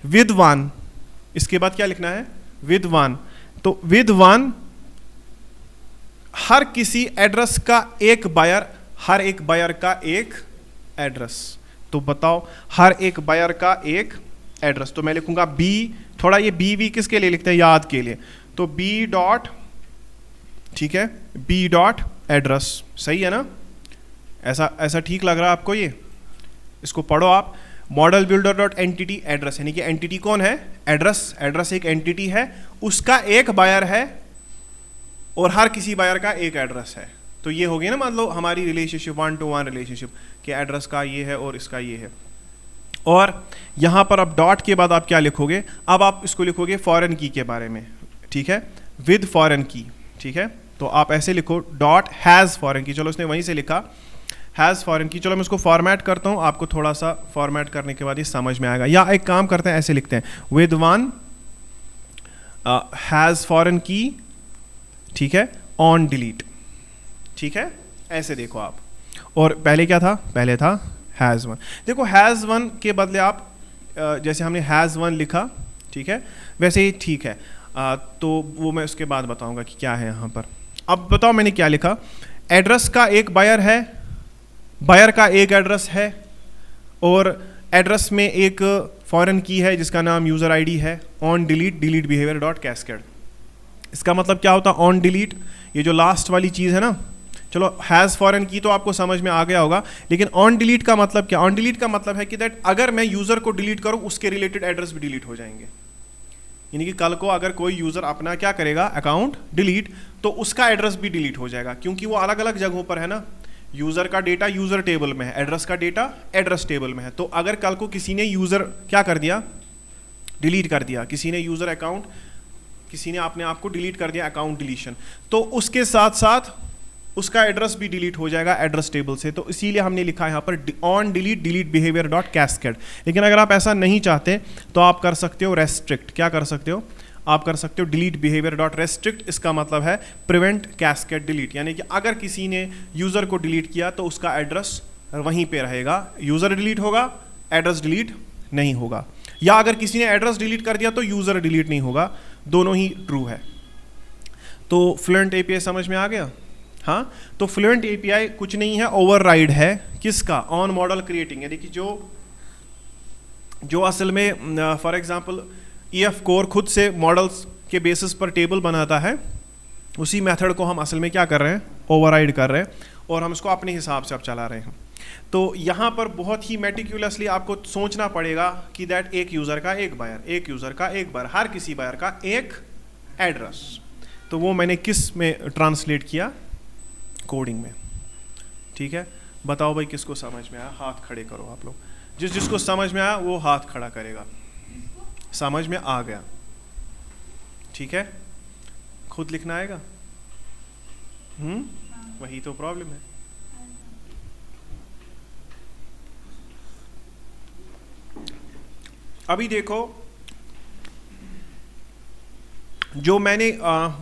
विद वन, इसके बाद क्या लिखना है, विद वन। तो विद वन हर किसी एड्रेस का एक बायर, हर एक बायर का एक एड्रेस। तो बताओ हर एक बायर का एक एड्रेस, तो मैं लिखूंगा बी, थोड़ा ये बी किसके लिए लिखते हैं, याद के लिए, तो बी डॉट, ठीक है, बी डॉट एड्रेस, सही है ना, ऐसा ठीक लग रहा है आपको ये, इसको पढ़ो आप। Model builder dot entity address, यानी कि एंटिटी कौन है, एड्रेस, एड्रेस एक एंटिटी है, उसका एक बायर है और हर किसी बायर का एक एड्रेस है। तो ये हो गई ना मतलब हमारी रिलेशनशिप, 1 to 1 रिलेशनशिप, कि एड्रेस का ये है और इसका ये है। और यहां पर अब डॉट के बाद आप क्या लिखोगे, अब आप इसको लिखोगे फॉरेन की के बारे में, ठीक है, विद फॉरेन की, ठीक है। तो आप ऐसे लिखो डॉट हैज़ फॉरेन की, चलो उसने वहीं से लिखा हैज़ फॉरेन की, चलो मैं इसको फॉर्मेट करता हूँ, आपको थोड़ा सा फॉर्मेट करने के बाद ये समझ में आएगा। या एक काम करते हैं, ऐसे लिखते हैं विद वन हैज़ फॉरेन की, ठीक है, ऑन डिलीट, ठीक है, ऐसे देखो आप। और पहले क्या था, पहले था हैज़ वन। देखो हैज़ वन के बदले आप जैसे हमने हैज़ वन लिखा, ठीक है, वैसे ही ठीक है। तो वो मैं उसके बाद बताऊंगा कि क्या है यहाँ पर। अब बताओ मैंने क्या लिखा, एड्रेस का एक बायर है, बायर का एक एड्रेस है, और एड्रेस में एक फॉरेन की है जिसका नाम यूज़र आईडी है, on delete delete behaviour dot cascade. इसका मतलब क्या होता है ऑन डिलीट, ये जो लास्ट वाली चीज़ है ना, चलो हैज़ फॉरेन की तो आपको समझ में आ गया होगा, लेकिन ऑन डिलीट का मतलब क्या, ऑन डिलीट का मतलब है कि दैट अगर मैं यूज़र को डिलीट करूँ उसके रिलेटेड एड्रेस भी डिलीट हो जाएंगे। यानी कि कल को अगर कोई यूज़र अपना क्या करेगा, अकाउंट डिलीट, तो उसका एड्रेस भी डिलीट हो जाएगा, क्योंकि वो अलग अलग जगहों पर है ना। यूज़र का डेटा यूज़र टेबल में है, एड्रेस का डेटा एड्रेस टेबल में है। तो अगर कल को किसी ने यूज़र क्या कर दिया, डिलीट कर दिया, किसी ने यूज़र अकाउंट, किसी ने अपने आप को डिलीट कर दिया, अकाउंट डिलीशन, तो उसके साथ साथ उसका एड्रेस भी डिलीट हो जाएगा एड्रेस टेबल से। तो इसीलिए हमने लिखा है यहाँ पर on delete delete behaviour dot cascade. लेकिन अगर आप ऐसा नहीं चाहते तो आप कर सकते हो रेस्ट्रिक्ट, क्या कर सकते हो, आप कर सकते हो डिलीट बिहेवियर डॉट रेस्ट्रिक्ट। इसका मतलब है प्रिवेंट कैस्केड डिलीट, यानी कि अगर किसी ने यूज़र को डिलीट किया तो उसका एड्रेस वहीं पे रहेगा, यूज़र डिलीट होगा, एड्रेस डिलीट नहीं होगा। या अगर किसी ने एड्रेस डिलीट कर दिया तो यूज़र डिलीट नहीं होगा, दोनों ही ट्रू है। तो फ्लुएंट एपीआई समझ में आ गया। हाँ, तो फ्लुएंट एपीआई कुछ नहीं है, ओवरराइड है किसका, ऑन मॉडल क्रिएटिंग, यानी कि जो असल में फॉर एग्जांपल ईएफ कोर खुद से मॉडल्स के बेसिस पर टेबल बनाता है, उसी मेथड को हम असल में क्या कर रहे हैं, ओवरराइड कर रहे हैं, और हम इसको अपने हिसाब से अब चला रहे हैं। तो यहाँ पर बहुत ही मेटिकुलसली आपको सोचना पड़ेगा कि दैट एक यूज़र का एक बायर, एक यूज़र का एक बायर, हर किसी बायर का एक एड्रेस। तो वो मैंने किस में ट्रांसलेट किया, कोडिंग में, ठीक है। बताओ भाई किसको समझ में आया, हाथ खड़े करो आप लोग, जिसको समझ में आया वो हाथ खड़ा करेगा, समझ में आ गया, ठीक है। खुद लिखना आएगा, वही तो प्रॉब्लम है। अभी देखो जो मैंने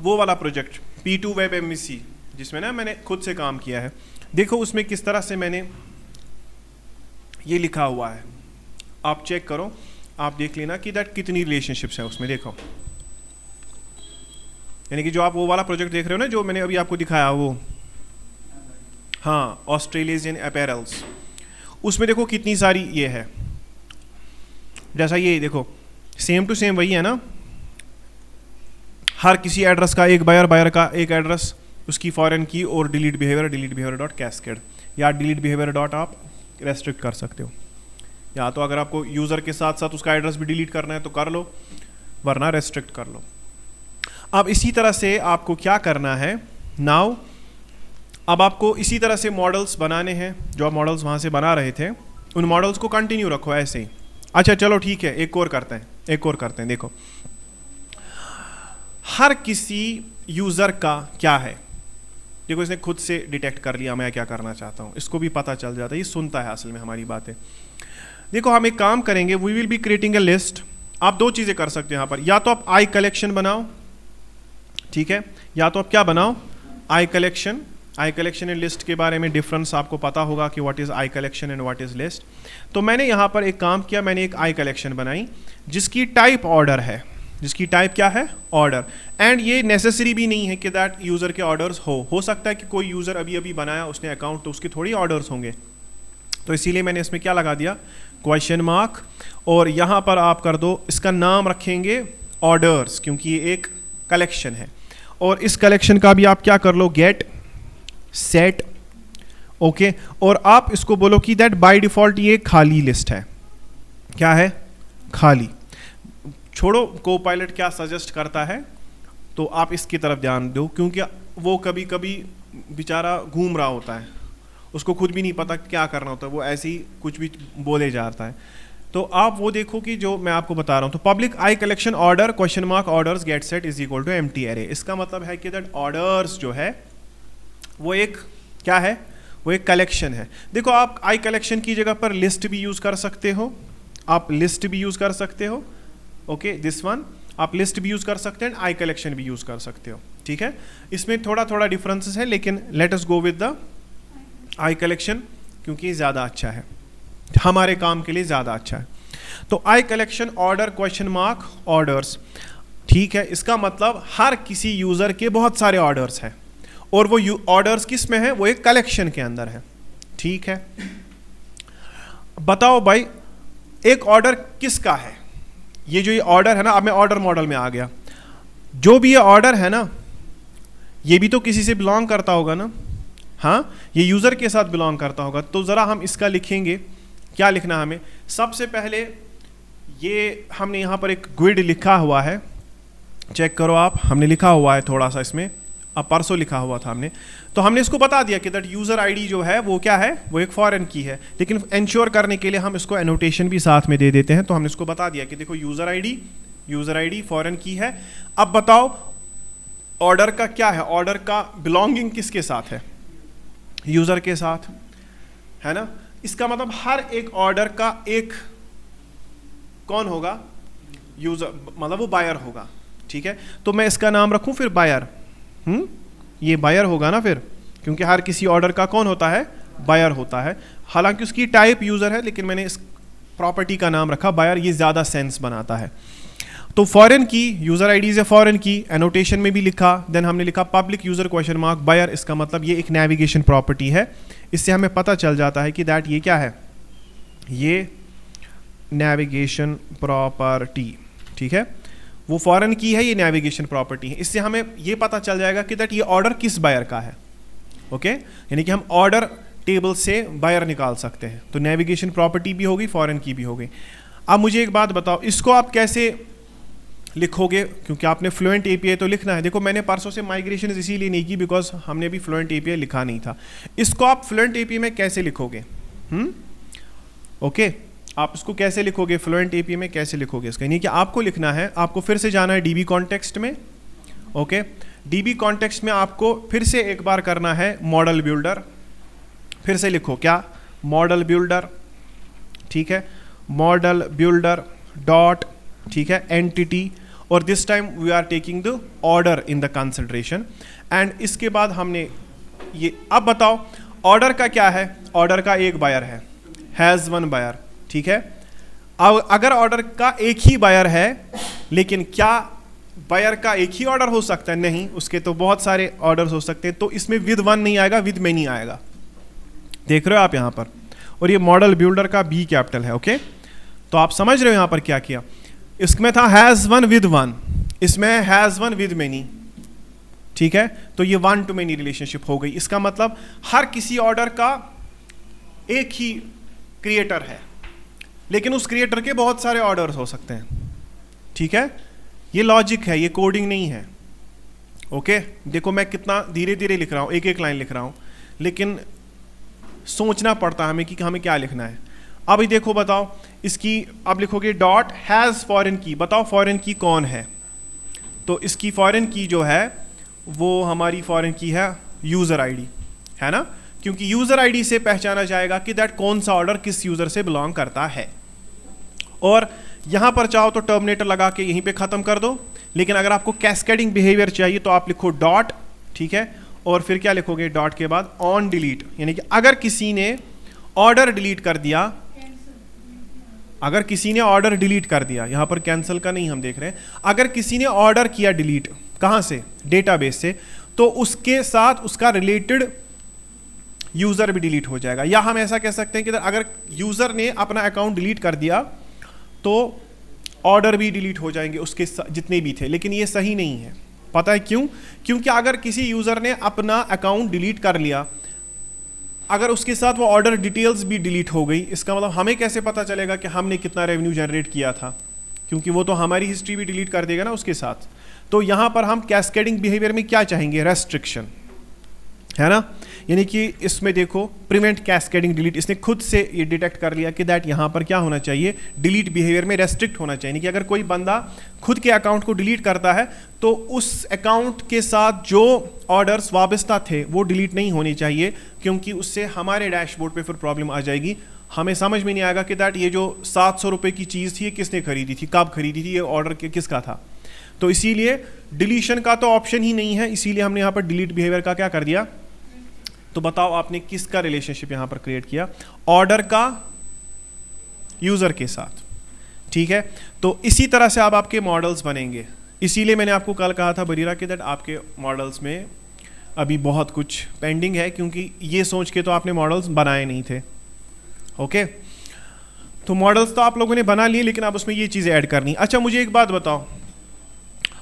वो वाला प्रोजेक्ट P2 वेब एमवीसी जिसमें ना मैंने खुद से काम किया है, देखो उसमें किस तरह से मैंने ये लिखा हुआ है, आप चेक करो, आप देख लेना कि दैट कितनी रिलेशनशिप्स है उसमें। देखो यानी कि जो आप वो वाला प्रोजेक्ट देख रहे हो ना, जो मैंने अभी आपको दिखाया वो, हाँ, ऑस्ट्रेलियन अपैरल्स, उसमें देखो कितनी सारी ये है, जैसा ये देखो सेम टू सेम वही है ना, हर किसी एड्रेस का एक बायर, बायर का एक एड्रेस, उसकी फॉरेन की, और डिलीट बिहेवियर डॉट कैस्केड, या डिलीट बिहेवियर डॉट आप रेस्ट्रिक्ट कर सकते हो, या तो अगर आपको यूज़र के साथ साथ उसका एड्रेस भी डिलीट करना है तो कर लो, वरना रेस्ट्रिक्ट कर लो। अब इसी तरह से आपको क्या करना है नाउ, अब आपको इसी तरह से मॉडल्स बनाने हैं, जो आप मॉडल्स वहाँ से बना रहे थे उन मॉडल्स को कंटिन्यू रखो ऐसे ही। अच्छा चलो ठीक है, एक और करते हैं, देखो हर किसी यूज़र का क्या है, देखो इसने खुद से डिटेक्ट कर लिया मैं क्या करना चाहता हूँ, इसको भी पता चल जाता है, ये सुनता है असल में हमारी बातें। देखो हम एक काम करेंगे, we will be creating a list आप दो चीजें कर सकते हो यहां पर, या तो आप आई कलेक्शन बनाओ, ठीक है, या तो आप क्या बनाओ, I collection. I collection and list के बारे में डिफरेंस आपको पता होगा कि what is I collection and what is list. तो मैंने यहां पर एक काम किया, मैंने एक आई कलेक्शन बनाई जिसकी टाइप ऑर्डर है, जिसकी टाइप क्या है, ऑर्डर। एंड ये नेसेसरी भी नहीं है कि दैट यूजर के ऑर्डर्स हो सकता है कि कोई यूजर अभी अभी बनाया उसने अकाउंट, तो उसके थोड़ी ऑर्डर्स होंगे, तो इसीलिए मैंने इसमें क्या लगा दिया, क्वेश्चन मार्क। और यहां पर आप कर दो, इसका नाम रखेंगे ऑर्डर्स, क्योंकि ये एक कलेक्शन है। और इस कलेक्शन का भी आप क्या कर लो, गेट सेट, ओके। और आप इसको बोलो कि दैट बाय डिफॉल्ट ये खाली लिस्ट है, क्या है, खाली। छोड़ो को पायलट क्या सजेस्ट करता है, तो आप इसकी तरफ ध्यान दो, क्योंकि वो कभी कभी बेचारा घूम रहा होता है, उसको खुद भी नहीं पता क्या करना होता है, वो ऐसे ही कुछ भी बोले जाता है। तो आप वो देखो कि जो मैं आपको बता रहा हूं, तो public I collection order question mark orders get set is equal to empty array. इसका मतलब है कि दैट ऑर्डर्स जो है वो एक क्या है, वो एक कलेक्शन है। देखो आप आई कलेक्शन की जगह पर लिस्ट भी यूज कर सकते हो, आप लिस्ट भी यूज कर सकते हो, ओके, दिस वन आप लिस्ट भी यूज कर सकते हैं, आई कलेक्शन भी यूज कर सकते हो, ठीक है। इसमें थोड़ा थोड़ा डिफरेंसेस है, लेकिन let us go with the I collection, क्योंकि ज्यादा अच्छा है, हमारे काम के लिए ज्यादा अच्छा है। तो I collection order question mark orders, ठीक है। इसका मतलब हर किसी यूजर के बहुत सारे ऑर्डर्स हैं, और वो ऑर्डर्स किस में है, वो एक कलेक्शन के अंदर है, ठीक है। बताओ भाई एक ऑर्डर किसका है, ये जो ये ऑर्डर है ना, अब मैं ऑर्डर मॉडल में आ गया, जो भी ये ऑर्डर है ना, ये भी तो किसी से बिलोंग करता होगा ना, हाँ, ये यूजर के साथ बिलोंग करता होगा। तो जरा हम इसका लिखेंगे, क्या लिखना हमें, सबसे पहले ये हमने यहां पर एक ग्रिड लिखा हुआ है, चेक करो आप, हमने लिखा हुआ है थोड़ा सा इसमें, अब परसों लिखा हुआ था हमने, तो हमने इसको बता दिया कि दैट यूजर आईडी जो है वो क्या है, वो एक फॉरेन की है, लेकिन इंश्योर करने के लिए हम इसको एनोटेशन भी साथ में दे देते हैं। तो हमने इसको बता दिया कि देखो यूजर आईडी फॉरेन की है। अब बताओ ऑर्डर का क्या है, ऑर्डर का बिलोंगिंग किसके साथ है, यूजर के साथ, है ना। इसका मतलब हर एक ऑर्डर का एक कौन होगा, यूजर, मतलब वो बायर होगा, ठीक है। तो मैं इसका नाम रखूं फिर बायर, ये बायर होगा ना फिर, क्योंकि हर किसी ऑर्डर का कौन होता है, बायर होता है। हालांकि उसकी टाइप यूजर है, लेकिन मैंने इस प्रॉपर्टी का नाम रखा बायर, ये ज्यादा सेंस बनाता है। तो foreign key user ID is a foreign key, annotation में भी लिखा, देन हमने लिखा public user question mark buyer. इसका मतलब ये एक नेविगेशन प्रॉपर्टी है, इससे हमें पता चल जाता है कि दैट ये क्या है, ये नेविगेशन प्रॉपर्टी, ठीक है, वो फॉरेन की है, ये नेविगेशन प्रॉपर्टी है। इससे हमें ये पता चल जाएगा कि दैट ये ऑर्डर किस बायर का है, ओके, यानी कि हम ऑर्डर टेबल से बायर निकाल सकते हैं। तो नेविगेशन प्रॉपर्टी भी होगी, फॉरेन की भी होगी। अब मुझे एक बात बताओ, इसको आप कैसे लिखोगे, क्योंकि आपने फ्लुएंट एपीआई तो लिखना है। देखो मैंने परसों से माइग्रेशन इसीलिए नहीं की बिकॉज हमने भी फ्लुएंट एपीआई लिखा नहीं था। इसको आप फ्लुएंट एपीआई में कैसे लिखोगे, ओके, आप इसको कैसे लिखोगे, फ्लुएंट एपीआई में कैसे लिखोगे इसका, यानी कि आपको लिखना है, आपको फिर से जाना है डीबी कॉन्टेक्स्ट में, ओके, डीबी कॉन्टेक्स्ट में आपको फिर से एक बार करना है मॉडल बिल्डर, फिर से लिखो क्या, मॉडल बिल्डर, ठीक है, मॉडल बिल्डर डॉट, ठीक है, एंटिटी, और this time we are taking the order in the consideration. And इसके बाद हमने ये, अब बताओ ऑर्डर का क्या है, ऑर्डर का एक बायर है, हैज वन बायर, ठीक है। अब अगर ऑर्डर का एक ही बायर है, लेकिन क्या बायर का एक ही ऑर्डर हो सकता है, नहीं, उसके तो बहुत सारे ऑर्डर्स हो सकते हैं। तो इसमें विद वन नहीं आएगा, विद मेनी आएगा, देख रहे हो आप यहां पर। और ये मॉडल बिल्डर का बी कैपिटल है, ओके। तो आप समझ रहे हो यहां पर क्या किया, इसमें था हैज वन विद वन, इसमें हैज वन विद मेनी, ठीक है। तो ये वन टू मेनी रिलेशनशिप हो गई। इसका मतलब हर किसी ऑर्डर का एक ही क्रिएटर है, लेकिन उस क्रिएटर के बहुत सारे ऑर्डर्स हो सकते हैं, ठीक है। ये लॉजिक है, ये कोडिंग नहीं है, ओके। देखो मैं कितना धीरे धीरे लिख रहा हूं, एक एक लाइन लिख रहा हूं, लेकिन सोचना पड़ता है हमें कि हमें क्या लिखना है। अब ये देखो, बताओ इसकी, अब लिखोगे डॉट हैज फॉरेन की, बताओ फॉरेन की कौन है। तो इसकी फॉरेन की जो है वो हमारी फॉरेन की है यूजर आईडी, है ना, क्योंकि यूजर आईडी से पहचाना जाएगा कि दैट कौन सा ऑर्डर किस यूजर से बिलोंग करता है। और यहां पर चाहो तो टर्मिनेटर लगा के यहीं पे खत्म कर दो, लेकिन अगर आपको कैस्केडिंग बिहेवियर चाहिए तो आप लिखो डॉट, ठीक है, और फिर क्या लिखोगे डॉट के बाद ऑन डिलीट, यानी कि अगर किसी ने ऑर्डर डिलीट कर दिया, अगर किसी ने ऑर्डर डिलीट कर दिया, यहां पर कैंसिल का नहीं हम देख रहे हैं, अगर किसी ने ऑर्डर किया डिलीट, कहां से, डेटाबेस से, तो उसके साथ उसका रिलेटेड यूजर भी डिलीट हो जाएगा। या हम ऐसा कह सकते हैं कि अगर यूजर ने अपना अकाउंट डिलीट कर दिया तो ऑर्डर भी डिलीट हो जाएंगे उसके जितने भी थे, लेकिन ये सही नहीं है। पता है क्यों? क्योंकि अगर किसी यूजर ने अपना अकाउंट डिलीट कर लिया, अगर उसके साथ वो ऑर्डर डिटेल्स भी डिलीट हो गई, इसका मतलब हमें कैसे पता चलेगा कि हमने कितना रेवेन्यू जनरेट किया था, क्योंकि वो तो हमारी हिस्ट्री भी डिलीट कर देगा ना उसके साथ। तो यहां पर हम कैस्केडिंग बिहेवियर में क्या चाहेंगे, रेस्ट्रिक्शन, है ना, यानी कि इसमें देखो प्रिवेंट कैस्केडिंग डिलीट, इसने खुद से ये डिटेक्ट कर लिया कि दैट यहाँ पर क्या होना चाहिए, डिलीट बिहेवियर में रेस्ट्रिक्ट होना चाहिए, कि अगर कोई बंदा खुद के अकाउंट को डिलीट करता है तो उस अकाउंट के साथ जो ऑर्डर्स वाबस्ता थे वो डिलीट नहीं होने चाहिए, क्योंकि उससे हमारे डैशबोर्ड पे फिर प्रॉब्लम आ जाएगी। हमें समझ में नहीं आएगा कि दैट ये जो 700 रुपये की चीज़ थी ये किसने खरीदी थी, कब खरीदी थी, ये ऑर्डर किसका था। तो इसीलिए डिलीशन का तो ऑप्शन ही नहीं है, इसीलिए हमने यहाँ पर डिलीट बिहेवियर का क्या कर दिया। तो बताओ आपने किसका रिलेशनशिप यहां पर क्रिएट किया, ऑर्डर का यूजर के साथ, ठीक है। तो इसी तरह से अब आपके मॉडल्स बनेंगे, इसीलिए मैंने आपको कल कहा था बरीरा कि दैट आपके मॉडल्स में अभी बहुत कुछ पेंडिंग है, क्योंकि ये सोच के तो आपने मॉडल्स बनाए नहीं थे। ओके, तो मॉडल्स तो आप लोगों ने बना लिए, लेकिन अब उसमें ये चीजें ऐड करनी। अच्छा मुझे एक बात बताओ,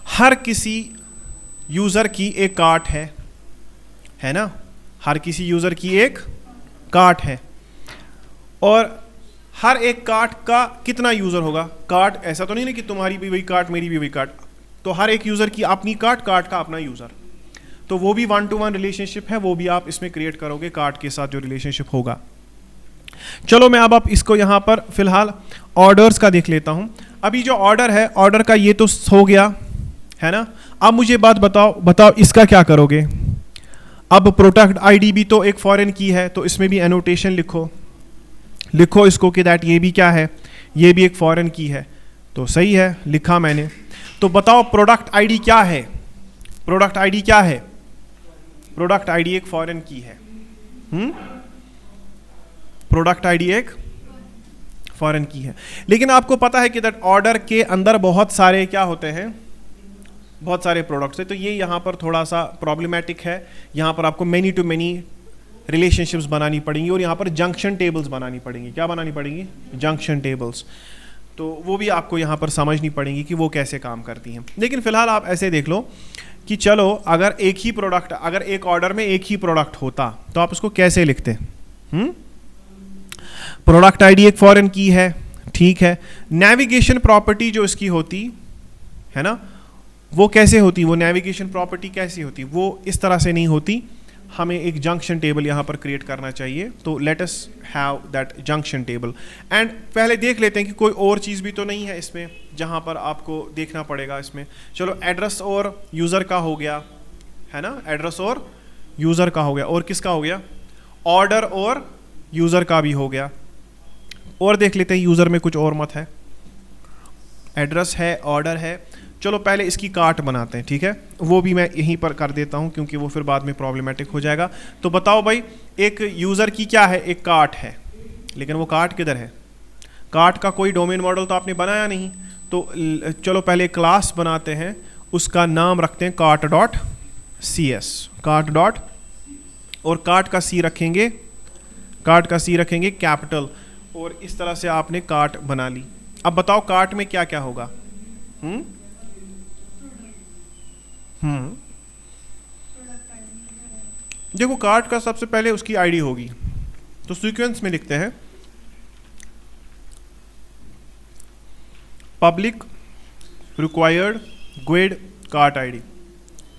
हर किसी यूजर की एक कार्ट है ना, हर किसी यूजर की एक कार्ट है, और हर एक कार्ट का कितना यूजर होगा, कार्ट ऐसा तो नहीं ना कि तुम्हारी भी वही कार्ट मेरी भी वही कार्ट, तो हर एक यूजर की अपनी कार्ट, कार्ट का अपना यूजर, तो वो भी 1-to-1 रिलेशनशिप है, वो भी आप इसमें क्रिएट करोगे कार्ट के साथ जो रिलेशनशिप होगा। चलो मैं अब आप इसको यहां पर फिलहाल ऑर्डर्स का देख लेता हूं। अभी जो ऑर्डर है, ऑर्डर का ये तो हो गया है ना। अब मुझे बात बताओ इसका क्या करोगे। अब प्रोडक्ट आईडी भी तो एक फॉरेन की है, तो इसमें भी एनोटेशन लिखो इसको कि दैट ये भी क्या है, ये भी एक फॉरेन की है। तो सही है, लिखा मैंने। तो बताओ प्रोडक्ट आईडी क्या है, प्रोडक्ट आईडी क्या है, प्रोडक्ट आईडी एक फॉरेन की है। प्रोडक्ट आईडी एक फॉरेन की है, लेकिन आपको पता है कि दैट ऑर्डर के अंदर बहुत सारे क्या होते हैं, बहुत सारे प्रोडक्ट्स है। तो ये यहाँ पर थोड़ा सा प्रॉब्लमेटिक है, यहाँ पर आपको मेनी टू मेनी रिलेशनशिप्स बनानी पड़ेंगी, और यहाँ पर जंक्शन टेबल्स बनानी पड़ेंगी। क्या बनानी पड़ेंगी, जंक्शन टेबल्स। तो वो भी आपको यहाँ पर समझनी पड़ेंगी कि वो कैसे काम करती हैं। लेकिन फिलहाल आप ऐसे देख लो कि चलो अगर एक ही प्रोडक्ट, अगर एक ऑर्डर में एक ही प्रोडक्ट होता तो आप उसको कैसे लिखते। प्रोडक्ट आईडी एक फॉरेन की है, ठीक है। नेविगेशन प्रॉपर्टी जो इसकी होती है ना, वो कैसे होती, वो नेविगेशन प्रॉपर्टी कैसी होती, वो इस तरह से नहीं होती। हमें एक जंक्शन टेबल यहाँ पर क्रिएट करना चाहिए। तो let us have that junction table. And पहले देख लेते हैं कि कोई और चीज़ भी तो नहीं है इसमें जहाँ पर आपको देखना पड़ेगा इसमें। चलो एड्रेस और यूज़र का हो गया है ना, एड्रेस और यूज़र का हो गया, और किसका हो गया, ऑर्डर और यूज़र का भी हो गया। और देख लेते हैं यूज़र में कुछ और मत है, एड्रेस है, ऑर्डर है। चलो पहले इसकी कार्ट बनाते हैं, ठीक है, वो भी मैं यहीं पर कर देता हूं क्योंकि वो फिर बाद में प्रॉब्लमेटिक हो जाएगा। तो बताओ भाई, एक यूज़र की क्या है, एक कार्ट है, लेकिन वो कार्ट किधर है, कार्ट का कोई डोमेन मॉडल तो आपने बनाया नहीं। तो चलो पहले क्लास बनाते हैं, उसका नाम रखते हैं cart dot C S, cart dot, और कार्ट का सी रखेंगे, कार्ट का सी रखेंगे कैपिटल, और इस तरह से आपने कार्ट बना ली। अब बताओ कार्ट में क्या क्या होगा। देखो कार्ट का सबसे पहले उसकी आईडी होगी, तो सीक्वेंस में लिखते हैं पब्लिक रिक्वायर्ड ग्विड कार्ट आईडी।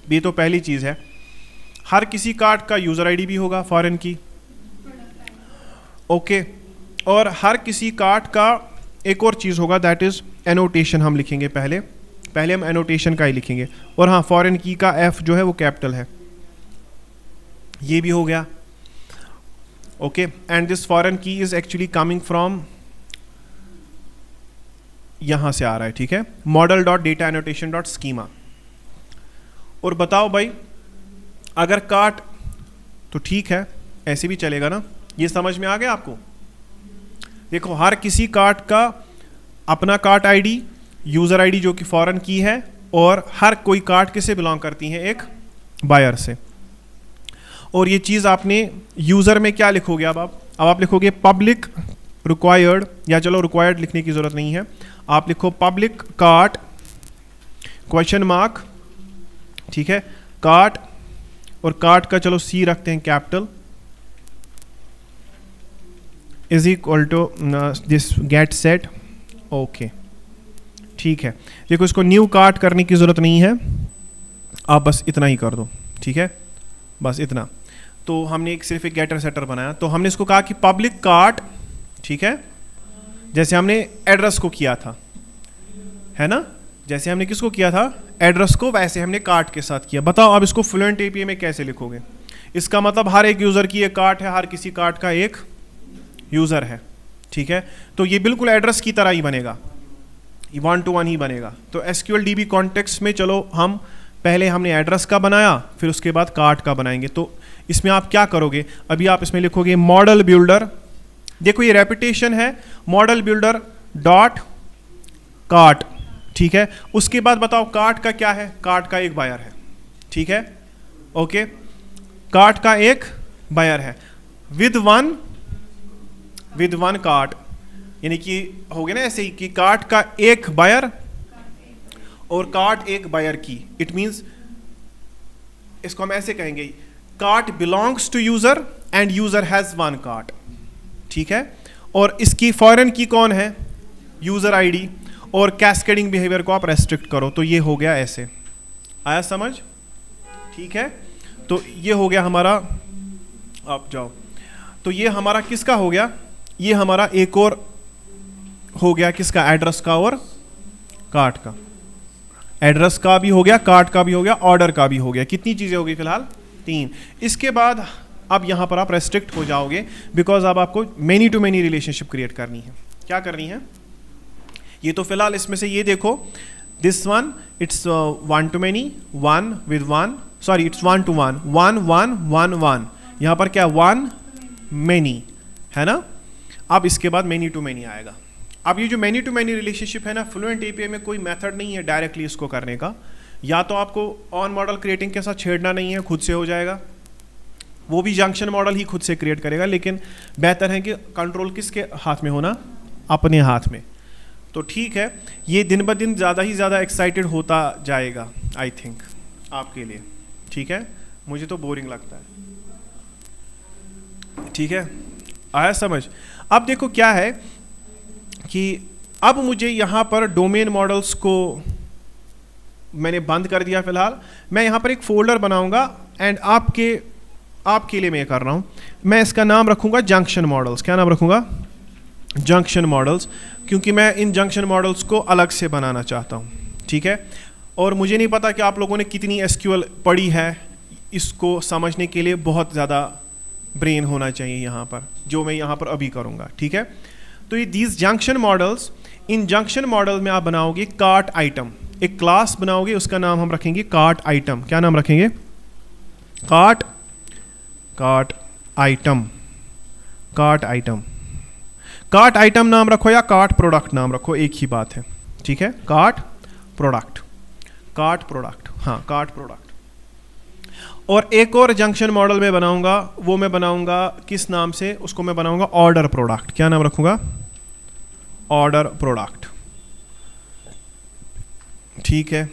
ये तो पहली चीज है। हर किसी कार्ट का यूजर आईडी भी होगा फॉरेन की, ओके। और हर किसी कार्ट का एक और चीज होगा, दैट इज एनोटेशन। हम लिखेंगे पहले हम एनोटेशन का ही लिखेंगे। और हाँ, फॉरेन की का एफ जो है वो कैपिटल है, ये भी हो गया, ओके। एंड दिस फॉरेन की इज एक्चुअली कमिंग फ्रॉम यहां से आ रहा है, ठीक है, model dot data annotation dot schema. और बताओ भाई, अगर कार्ट, तो ठीक है ऐसे भी चलेगा ना, ये समझ में आ गया आपको? देखो हर किसी कार्ट का अपना कार्ट आईडी, यूजर आईडी जो कि फॉरेन की है, और हर कोई कार्ट किससे बिलोंग करती है? एक बायर से। और ये चीज़ आपने यूज़र में क्या लिखोगे? अब आप लिखोगे पब्लिक रिक्वायर्ड, या चलो रिक्वायर्ड लिखने की ज़रूरत नहीं है, आप लिखो पब्लिक कार्ट क्वेश्चन मार्क, ठीक है, कार्ट, और कार्ट का चलो सी रखते हैं capital, is equal to this get set, okay, ठीक है। देखो इसको न्यू कार्ट करने की ज़रूरत नहीं है, आप बस इतना ही कर दो, ठीक है, बस इतना। तो हमने सिर्फ एक गेटर सेटर बनाया, तो हमने इसको कहा कि पब्लिक कार्ट, ठीक है, जैसे हमने एड्रेस को किया था, है ना, जैसे हमने किसको किया था? एड्रेस को, वैसे हमने कार्ट के साथ किया। बताओ अब इसको फ्लुएंट एपीआई में कैसे लिखोगे? इसका मतलब हर एक यूज़र की एक कार्ट है, हर किसी कार्ट का एक यूज़र है, ठीक है, तो ये बिल्कुल एड्रेस की तरह ही बनेगा, 1 to 1 ही बनेगा। तो SQLDB कॉन्टेक्स्ट में चलो हम पहले हमने एड्रेस का बनाया, फिर उसके बाद कार्ट का बनाएंगे। तो इसमें आप क्या करोगे? अभी आप इसमें लिखोगे मॉडल बिल्डर, देखो ये रेपिटेशन है, मॉडल बिल्डर डॉट कार्ट, ठीक है। उसके बाद बताओ कार्ट का क्या है? कार्ट का एक बायर है, ठीक है, ओके, कार्ट का एक बायर है विद वन कार्ट, यानी कि हो गया ना ऐसे ही कि कार्ट का एक बायर और कार्ट एक बायर की, इट मींस इसको हम ऐसे कहेंगे, cart belongs to user and user has one cart, ठीक है। और इसकी फॉरेन की कौन है? यूजर आईडी, और कैस्केडिंग बिहेवियर को आप रेस्ट्रिक्ट करो, तो ये हो गया ऐसे, आया समझ? ठीक है, तो ये हो गया हमारा, आप जाओ, तो ये हमारा किसका हो गया? ये हमारा एक और हो गया किसका? एड्रेस का और कार्ट का। एड्रेस का भी हो गया, कार्ट का भी हो गया, ऑर्डर का भी हो गया। कितनी चीजें हो गई फिलहाल? 3। इसके बाद अब यहां पर आप रेस्ट्रिक्ट हो जाओगे, बिकॉज अब आपको many to many relationship create करनी है। क्या करनी है? ये तो फिलहाल इसमें से ये देखो, this one it's 1 to many, 1 with 1, sorry it's 1 to 1, 1 1 1 1, यहां पर क्या 1 many है ना। अब इसके बाद मेनी टू मेनी आएगा। अब ये जो मेनी टू मेनी रिलेशनशिप है ना, फ्लुएंट एपीआई में कोई मेथड नहीं है डायरेक्टली इसको करने का, या तो आपको ऑन मॉडल क्रिएटिंग के साथ छेड़ना नहीं है, खुद से हो जाएगा, वो भी जंक्शन मॉडल ही खुद से क्रिएट करेगा, लेकिन बेहतर है कि कंट्रोल किसके हाथ में होना? अपने हाथ में। तो ठीक है, ये दिन ब दिन ज़्यादा ही ज़्यादा एक्साइटेड होता जाएगा आई थिंक आपके लिए, ठीक है, मुझे तो बोरिंग लगता है, ठीक है, आया समझ? अब देखो क्या है कि अब मुझे यहाँ पर डोमेन मॉडल्स को मैंने बंद कर दिया फिलहाल। मैं यहाँ पर एक फोल्डर बनाऊंगा एंड आपके लिए मैं कर रहा हूँ, मैं इसका नाम रखूंगा जंक्शन मॉडल्स। क्या नाम रखूंगा? जंक्शन मॉडल्स, क्योंकि मैं इन जंक्शन मॉडल्स को अलग से बनाना चाहता हूँ, ठीक है। और मुझे नहीं पता कि आप लोगों ने कितनी SQL पढ़ी है, इसको समझने के लिए बहुत ज़्यादा ब्रेन होना चाहिए यहाँ पर, जो मैं यहाँ पर अभी करूँगा, ठीक है। तो ये these junction models, in junction model में आप बनाओगे कार्ट आइटम, एक क्लास बनाओगे, उसका नाम हम रखेंगे कार्ट आइटम। क्या नाम रखेंगे? Cart item, cart item, cart item नाम रखो या कार्ट प्रोडक्ट नाम रखो, एक ही बात है, ठीक है। कार्ट प्रोडक्ट, हाँ कार्ट प्रोडक्ट। और एक और जंक्शन मॉडल में बनाऊंगा, वो मैं बनाऊंगा किस नाम से? उसको मैं बनाऊंगा ऑर्डर प्रोडक्ट। क्या नाम रखूंगा? ऑर्डर प्रोडक्ट, ठीक है।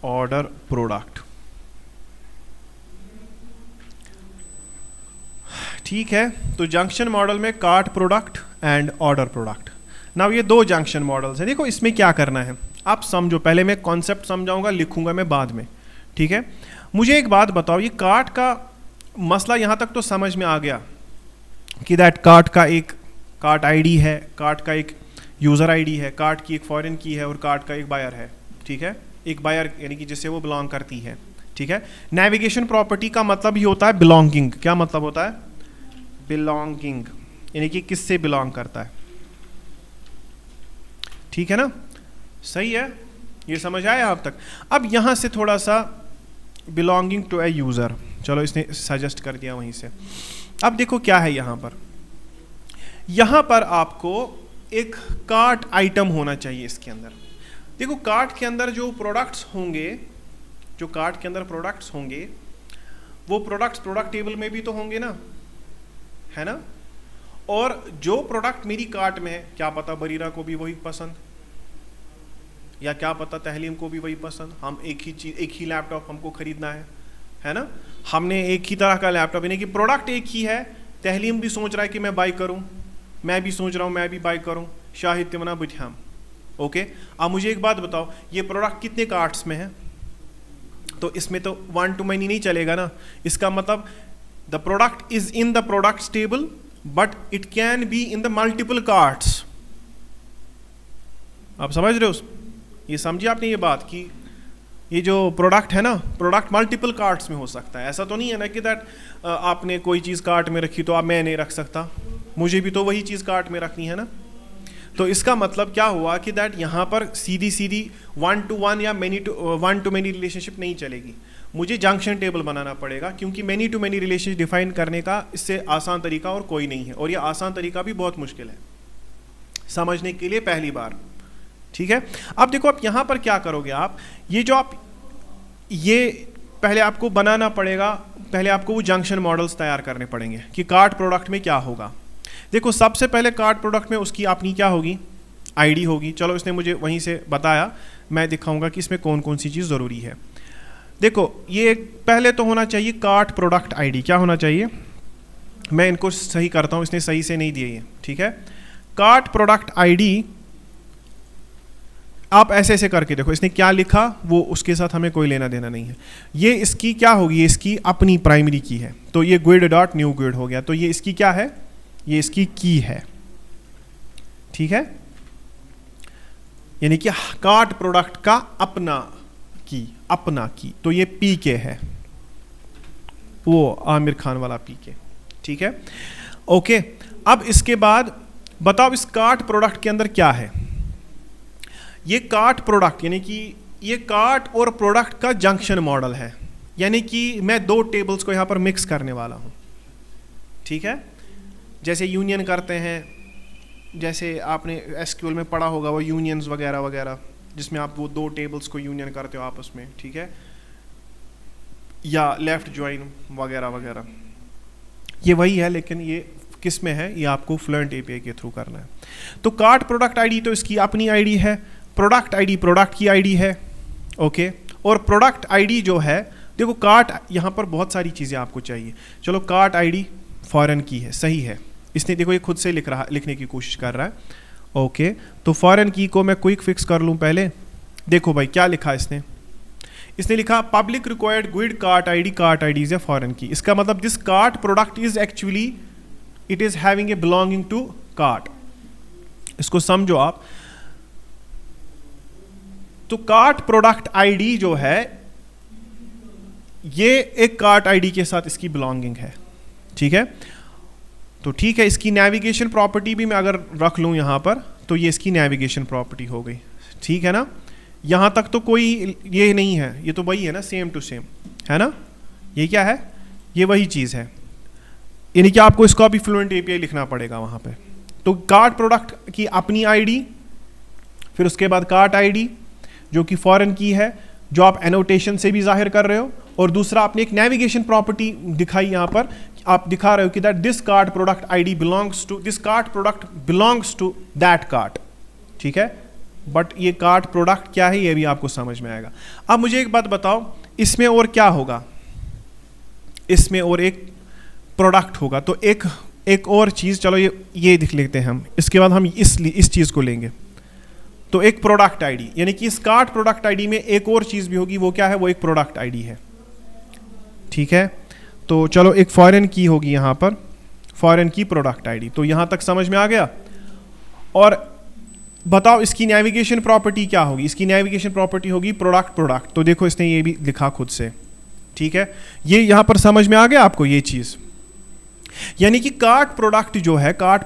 ऑर्डर प्रोडक्ट, ठीक है। तो जंक्शन मॉडल में cart product and order product. Now ये 2 जंक्शन मॉडल्स हैं। देखो इसमें क्या करना है आप समझो, पहले मैं कॉन्सेप्ट समझाऊंगा, लिखूंगा मैं बाद में, ठीक है। मुझे एक बात बताओ, ये कार्ट का मसला यहाँ तक तो समझ में आ गया कि दैट कार्ट का एक कार्ट आईडी है, कार्ट का एक यूज़र आईडी है, कार्ट की एक फॉरेन की है और कार्ट का एक बायर है, ठीक है। एक बायर यानी कि जिससे वो बिलोंग करती है, ठीक है। नेविगेशन प्रॉपर्टी का मतलब ही होता है बिलोंगिंग। क्या मतलब होता है? बिलोंगिंग, यानी कि किससे बिलोंग करता है। ठीक है ना, सही है, ये समझ आया आप तक। अब यहां से थोड़ा सा बिलोंगिंग टू ए यूजर, चलो इसने सजेस्ट कर दिया वहीं से। अब देखो क्या है यहां पर आपको एक कार्ट आइटम होना चाहिए इसके अंदर। देखो कार्ट के अंदर जो प्रोडक्ट्स होंगे, जो कार्ट के अंदर प्रोडक्ट्स होंगे, वो प्रोडक्ट्स प्रोडक्ट टेबल में भी तो होंगे ना, है ना। और जो प्रोडक्ट मेरी कार्ट में है, क्या पता बरीरा को भी वही पसंद, या क्या पता तहलीम को भी वही पसंद। हम एक ही चीज, एक ही लैपटॉप हमको खरीदना है ना। हमने एक ही तरह का लैपटॉप, यानी कि प्रोडक्ट एक ही है। तहलीम भी सोच रहा है कि मैं बाई करूं, मैं भी सोच रहा हूं मैं भी बाई करूं, शाहिद तिमना बुझाम। ओके, अब मुझे एक बात बताओ, ये प्रोडक्ट कितने कार्ट्स में है? तो इसमें तो वन टू मैनी नहीं चलेगा ना। इसका मतलब the product is in the products table but it can be in the multiple carts. आप समझ रहे हो? ये समझिए आपने ये बात कि ये जो प्रोडक्ट है ना, प्रोडक्ट मल्टीपल कार्ट्स में हो सकता है। ऐसा तो नहीं है ना कि दैट आपने कोई चीज़ कार्ट में रखी तो आप मैं नहीं रख सकता, मुझे भी तो वही चीज़ कार्ट में रखनी है ना। तो इसका मतलब क्या हुआ कि दैट यहाँ पर सीधी सीधी वन टू वन या वन टू मैनी रिलेशनशिप नहीं चलेगी। मुझे जंक्शन टेबल बनाना पड़ेगा, क्योंकि many to many relationship define करने का इससे आसान तरीका और कोई नहीं है। और ये आसान तरीका भी बहुत मुश्किल है समझने के लिए पहली बार। ठीक है, अब देखो आप यहाँ पर क्या करोगे, आप ये पहले आपको बनाना पड़ेगा, पहले आपको वो जंक्शन मॉडल्स तैयार करने पड़ेंगे कि कार्ट प्रोडक्ट में क्या होगा। देखो सबसे पहले कार्ट प्रोडक्ट में उसकी अपनी क्या होगी, आईडी होगी। चलो इसने मुझे वहीं से बताया, मैं दिखाऊंगा कि इसमें कौन कौन सी चीज़ ज़रूरी है। देखो ये पहले तो होना चाहिए कार्ट प्रोडक्ट आईडी। क्या होना चाहिए, मैं इनको सही करता हूँ, इसने सही से नहीं दिए ये। ठीक है, कार्ट प्रोडक्ट आईडी आप ऐसे ऐसे करके देखो, इसने क्या लिखा वो उसके साथ हमें कोई लेना देना नहीं है। ये इसकी क्या होगी, ये इसकी अपनी प्राइमरी की है। तो ये गुइड डॉट न्यू गुइड हो गया, तो ये इसकी क्या है, ये इसकी की है। ठीक है, यानी कि कार्ट प्रोडक्ट का अपना की, तो ये पी के है, वो आमिर खान वाला पी के। ठीक है, ओके। अब इसके बाद बताओ इस कार्ट प्रोडक्ट के अंदर क्या है। ये कार्ट प्रोडक्ट यानी कि ये कार्ट और प्रोडक्ट का जंक्शन मॉडल है, यानी कि मैं दो टेबल्स को यहाँ पर मिक्स करने वाला हूँ। ठीक है, जैसे यूनियन करते हैं, जैसे आपने एसक्यूएल में पढ़ा होगा वो यूनियंस वगैरह वगैरह, जिसमें आप वो दो टेबल्स को यूनियन करते हो आपस में। ठीक है, या लेफ्ट ज्वाइन वगैरह वगैरह, ये वही है, लेकिन ये किस में है, ये आपको फ्लुएंट एपीआई के थ्रू करना है। तो कार्ट प्रोडक्ट आईडी तो इसकी अपनी आईडी है, प्रोडक्ट आईडी प्रोडक्ट की आईडी है। ओके, और प्रोडक्ट आईडी जो है, देखो कार्ट यहाँ पर बहुत सारी चीज़ें आपको चाहिए। चलो कार्ट आईडी फॉरेन की है, सही है। इसने देखो ये खुद से लिखने की कोशिश कर रहा है। ओके, तो फॉरेन की को मैं क्विक फिक्स कर लूँ पहले। देखो भाई क्या लिखा इसने लिखा public required guid cart ID is a foreign key. इसका मतलब this cart product is actually it is having a belonging to cart. इसको समझो आप। तो कार्ट प्रोडक्ट आईडी जो है ये एक कार्ट आईडी के साथ इसकी बिलोंगिंग है। ठीक है, तो ठीक है, इसकी नेविगेशन प्रॉपर्टी भी मैं अगर रख लूं यहां पर, तो ये इसकी नेविगेशन प्रॉपर्टी हो गई। ठीक है ना, यहां तक तो कोई ये नहीं है, ये तो वही है ना, सेम टू सेम है ना। ये क्या है, ये वही चीज है, यानी कि आपको इसका भी फ्लुएंट एपीआई लिखना पड़ेगा वहां पे। तो कार्ट प्रोडक्ट की अपनी आईडी, फिर उसके बाद कार्ट आईडी जो कि फॉरेन की है, जो आप एनोटेशन से भी जाहिर कर रहे हो, और दूसरा आपने एक नेविगेशन प्रॉपर्टी दिखाई यहां पर, आप दिखा रहे हो कि that this cart product ID belongs to this cart product belongs to that cart. ठीक है, बट ये कार्ट प्रोडक्ट क्या है ये भी आपको समझ में आएगा। अब मुझे एक बात बताओ, इसमें और क्या होगा, इसमें और एक प्रोडक्ट होगा। तो एक और चीज, चलो ये दिख लेते हैं हम, इसके बाद हम इस चीज को लेंगे। तो एक प्रोडक्ट आईडी, यानी कि इस कार्ट प्रोडक्ट आईडी में एक और चीज भी होगी, वो क्या है, वो एक प्रोडक्ट आईडी है। ठीक है, तो चलो एक फॉरेन की होगी यहां पर, फॉरेन की प्रोडक्ट आईडी। तो यहां तक समझ में आ गया। और बताओ इसकी नेविगेशन प्रॉपर्टी क्या होगी। इसकी नेविगेशन प्रॉपर्टी होगी प्रोडक्ट। तो देखो इसने ये भी लिखा खुद से, ठीक है, ये यहां पर समझ में आ गया आपको ये चीज। यानी कि कार्ट प्रोडक्ट जो है, cart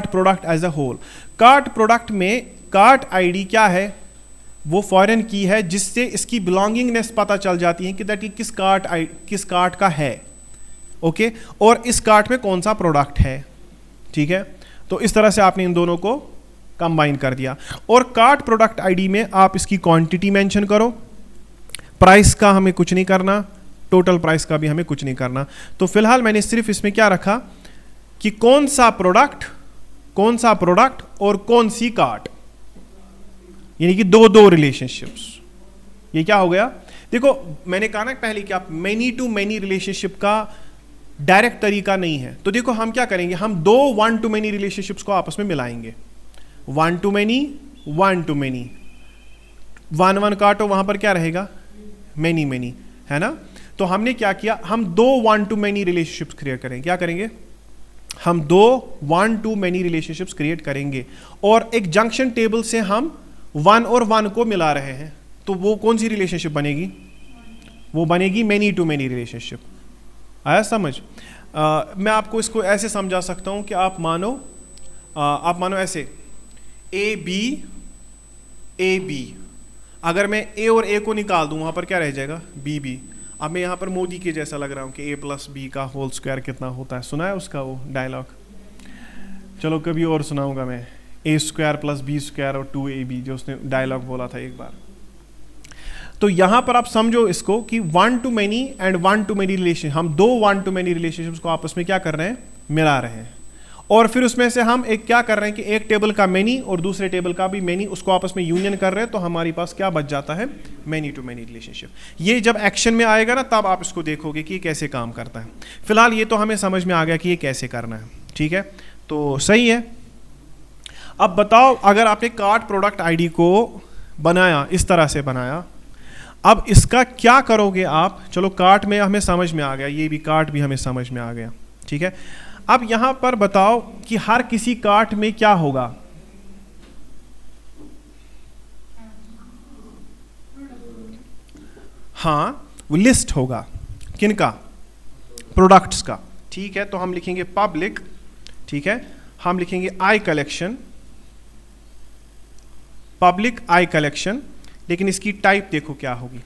product as a whole, cart product में कार्ट आईडी क्या है, वो फॉरेन की है, जिससे इसकी बिलोंगिंगनेस पता चल जाती है कि दैट ये किस कार्ट का है, ओके, और इस कार्ट में कौन सा प्रोडक्ट है, ठीक है। तो इस तरह से आपने इन दोनों को कंबाइन कर दिया। और कार्ट प्रोडक्ट आईडी में आप इसकी क्वांटिटी मेंशन करो, प्राइस का हमें कुछ नहीं करना, टोटल प्राइस का भी हमें कुछ नहीं करना। तो फिलहाल मैंने सिर्फ इसमें क्या रखा कि कौन सा प्रोडक्ट और कौन सी कार्ट, यानी कि दो रिलेशनशिप्स। ये क्या हो गया, देखो मैंने कहा ना पहले कि आप मेनी टू मेनी रिलेशनशिप का डायरेक्ट तरीका नहीं है। तो देखो हम क्या करेंगे, हम दो वन टू मेनी रिलेशनशिप्स को आपस में मिलाएंगे, वन टू मेनी, वन काटो, वहां पर क्या रहेगा, मेनी, है ना। तो हमने क्या किया, हम दो one two many relationships create करेंगे। क्या करेंगे, हम दो one two many relationships create करेंगे, और एक जंक्शन टेबल से हम वन और वन को मिला रहे हैं। तो वो कौन सी रिलेशनशिप बनेगी, वो बनेगी मेनी टू मेनी रिलेशनशिप। आया समझ। मैं आपको इसको ऐसे समझा सकता हूं कि आप मानो ऐसे ए बी, अगर मैं ए और ए को निकाल दूं, वहां पर क्या रह जाएगा, बी। अब मैं यहां पर मोदी के जैसा लग रहा हूं कि ए प्लस बी का होल स्क्वायर कितना होता है, सुना है उसका वो डायलॉग, चलो कभी और सुनाऊंगा मैं, ए स्क्वायर प्लस बी स्क्वायर और 2ab, जो उसने डायलॉग बोला था एक बार। तो यहां पर आप समझो इसको कि one two many and one two many relation, हम दो वन टू मेनी रिलेशनशिप्स को आपस में क्या कर रहे हैं, मिला रहे हैं। और फिर उसमें से हम एक क्या कर रहे हैं कि एक टेबल का मेनी और दूसरे टेबल का भी मेनी, उसको आपस में यूनियन कर रहे हैं। तो हमारे पास क्या बच जाता है, मेनी टू मेनी रिलेशनशिप। ये जब एक्शन में आएगा ना, तब आप इसको देखोगे कि ये कैसे काम करता है। फिलहाल ये तो हमें समझ में आ गया कि ये कैसे करना है, ठीक है, तो सही है। अब बताओ, अगर आपने कार्ट प्रोडक्ट आईडी को बनाया, इस तरह से बनाया, अब इसका क्या करोगे आप। चलो कार्ट में हमें समझ में आ गया, ये भी कार्ट भी हमें समझ में आ गया, ठीक है। अब यहां पर बताओ कि हर किसी कार्ट में क्या होगा, हाँ वो लिस्ट होगा, किनका, प्रोडक्ट्स का, ठीक है। तो हम लिखेंगे पब्लिक, ठीक है, हम लिखेंगे आई कलेक्शन, पब्लिक आई कलेक्शन, लेकिन इसकी टाइप देखो क्या होगी,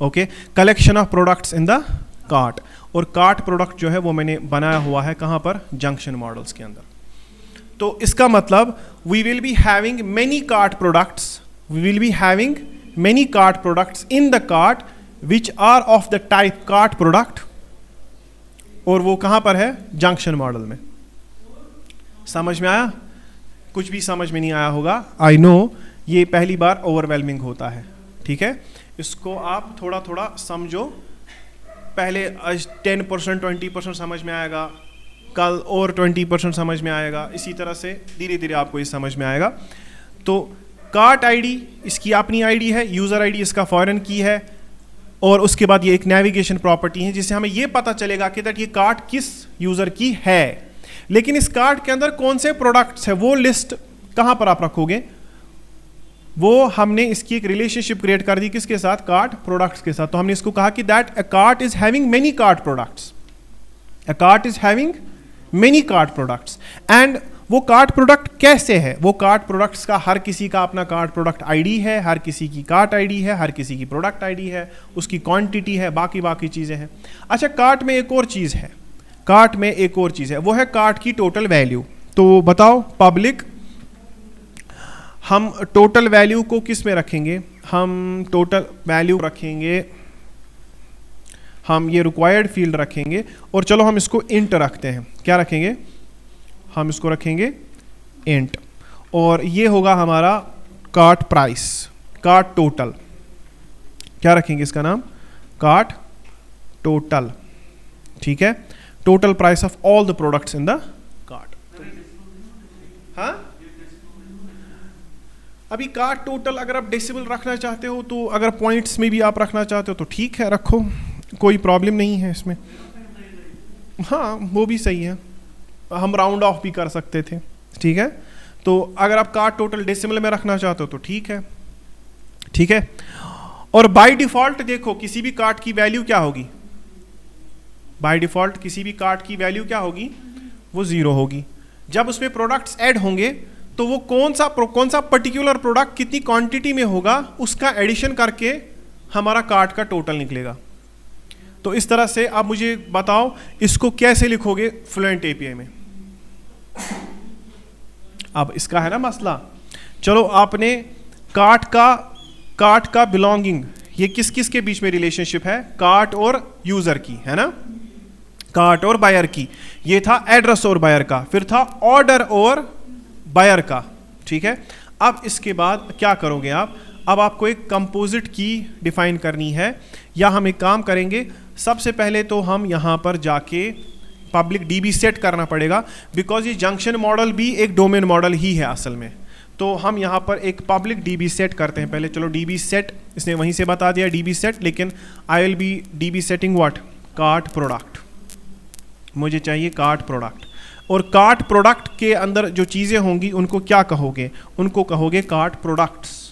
okay, collection of products in the cart. और कार्ट प्रोडक्ट जो है वो मैंने बनाया हुआ है कहां पर, जंक्शन मॉडल्स के अंदर। तो इसका मतलब we will be having many cart products, in the cart which are of the type cart product, और वो कहां पर है, जंक्शन मॉडल में। समझ में आया, कुछ भी समझ में नहीं आया होगा, आई नो, ये पहली बार ओवरवेलमिंग होता है, ठीक है। इसको आप थोड़ा थोड़ा समझो, पहले 10% 20% समझ में आएगा, कल और 20% समझ में आएगा, इसी तरह से धीरे धीरे आपको ये समझ में आएगा। तो कार्ट आईडी इसकी अपनी आईडी है, यूजर आईडी इसका फॉरेन की है, और उसके बाद ये एक नेविगेशन प्रॉपर्टी है जिससे हमें ये पता चलेगा कि दैट ये कार्ट किस यूजर की है। लेकिन इस कार्ट के अंदर कौन से प्रोडक्ट्स है, वो लिस्ट कहां पर आप रखोगे, वो हमने इसकी एक रिलेशनशिप क्रिएट कर दी, किसके साथ, कार्ट प्रोडक्ट्स के साथ। तो हमने इसको कहा कि that a cart is having many cart products, a cart is having many cart products. And वो कार्ट प्रोडक्ट कैसे है, वो कार्ट प्रोडक्ट्स का हर किसी का अपना कार्ट प्रोडक्ट आईडी है, हर किसी की कार्ट आईडी है, हर किसी की प्रोडक्ट आईडी है, उसकी क्वांटिटी है, बाकी चीजें हैं। अच्छा, कार्ट में एक और चीज है, वो है कार्ट की टोटल वैल्यू। तो बताओ, पब्लिक, हम टोटल वैल्यू को किस में रखेंगे, हम टोटल वैल्यू रखेंगे, हम ये रिक्वायर्ड फील्ड रखेंगे, और चलो हम इसको इंट रखते हैं। क्या रखेंगे, हम इसको रखेंगे इंट, और ये होगा हमारा कार्ट प्राइस, कार्ट टोटल। क्या रखेंगे इसका नाम, कार्ट टोटल, ठीक है, total price of all the products in the cart. हाँ, अभी कार्ट टोटल अगर आप डेसिमल रखना चाहते हो, तो अगर पॉइंट्स में भी आप रखना चाहते हो तो ठीक है, रखो, कोई प्रॉब्लम नहीं है इसमें। हाँ, वो भी सही है, हम राउंड ऑफ भी कर सकते थे, ठीक है। तो अगर आप कार्ट टोटल डेसिमल में रखना चाहते हो तो ठीक है, ठीक है। और बाय डिफॉल्ट देखो किसी भी कार्ट की वैल्यू क्या होगी, बाय डिफॉल्ट किसी भी कार्ट की वैल्यू क्या होगी, वो 0 होगी। जब उसमें प्रोडक्ट्स ऐड होंगे तो वो कौन सा पर्टिकुलर प्रोडक्ट कितनी क्वांटिटी में होगा उसका एडिशन करके हमारा कार्ट का टोटल निकलेगा। तो इस तरह से आप मुझे बताओ इसको कैसे लिखोगे फ्लुएंट एपीआई में। अब इसका है ना मसला, चलो आपने कार्ट का बिलोंगिंग, ये किस किस के बीच में रिलेशनशिप है, कार्ट और यूजर की, है ना, कार्ट और बायर की। ये था एड्रेस और बायर का, फिर था ऑर्डर और बायर का, ठीक है। अब इसके बाद क्या करोगे आप, अब आपको एक कंपोजिट की डिफाइन करनी है, या हम एक काम करेंगे, सबसे पहले तो हम यहां पर जाके पब्लिक डीबी सेट करना पड़ेगा, बिकॉज ये जंक्शन मॉडल भी एक डोमेन मॉडल ही है असल में। तो हम यहाँ पर एक पब्लिक डीबी सेट करते हैं पहले। चलो डीबी सेट, इसने वहीं से बता दिया डीबी सेट, लेकिन I will be dB setting what, cart product, मुझे चाहिए कार्ट प्रोडक्ट। और कार्ट प्रोडक्ट के अंदर जो चीज़ें होंगी उनको क्या कहोगे, उनको कहोगे कार्ट प्रोडक्ट्स।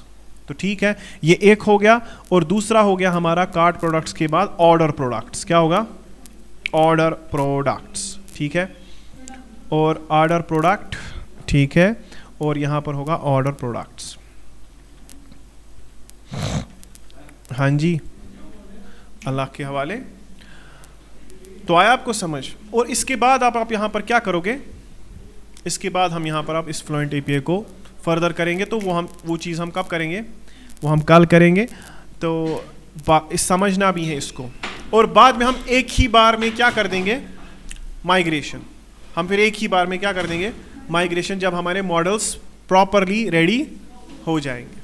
तो ठीक है, ये एक हो गया। और दूसरा हो गया हमारा कार्ट प्रोडक्ट्स के बाद ऑर्डर प्रोडक्ट्स, क्या होगा, ऑर्डर प्रोडक्ट्स, ठीक है। और ऑर्डर प्रोडक्ट, ठीक है, और यहां पर होगा ऑर्डर प्रोडक्ट्स। हाँ जी, अल्लाह के हवाले। तो आया आपको समझ। और इसके बाद आप यहां पर क्या करोगे, इसके बाद हम यहां पर आप इस फ्लुएंट एपीआई को फर्दर करेंगे। तो वो चीज़ हम कब करेंगे, वो हम कल करेंगे। तो समझना भी है इसको। और बाद में हम एक ही बार में क्या कर देंगे, माइग्रेशन। हम फिर एक ही बार में क्या कर देंगे, माइग्रेशन, जब हमारे मॉडल्स प्रॉपरली रेडी हो जाएंगे।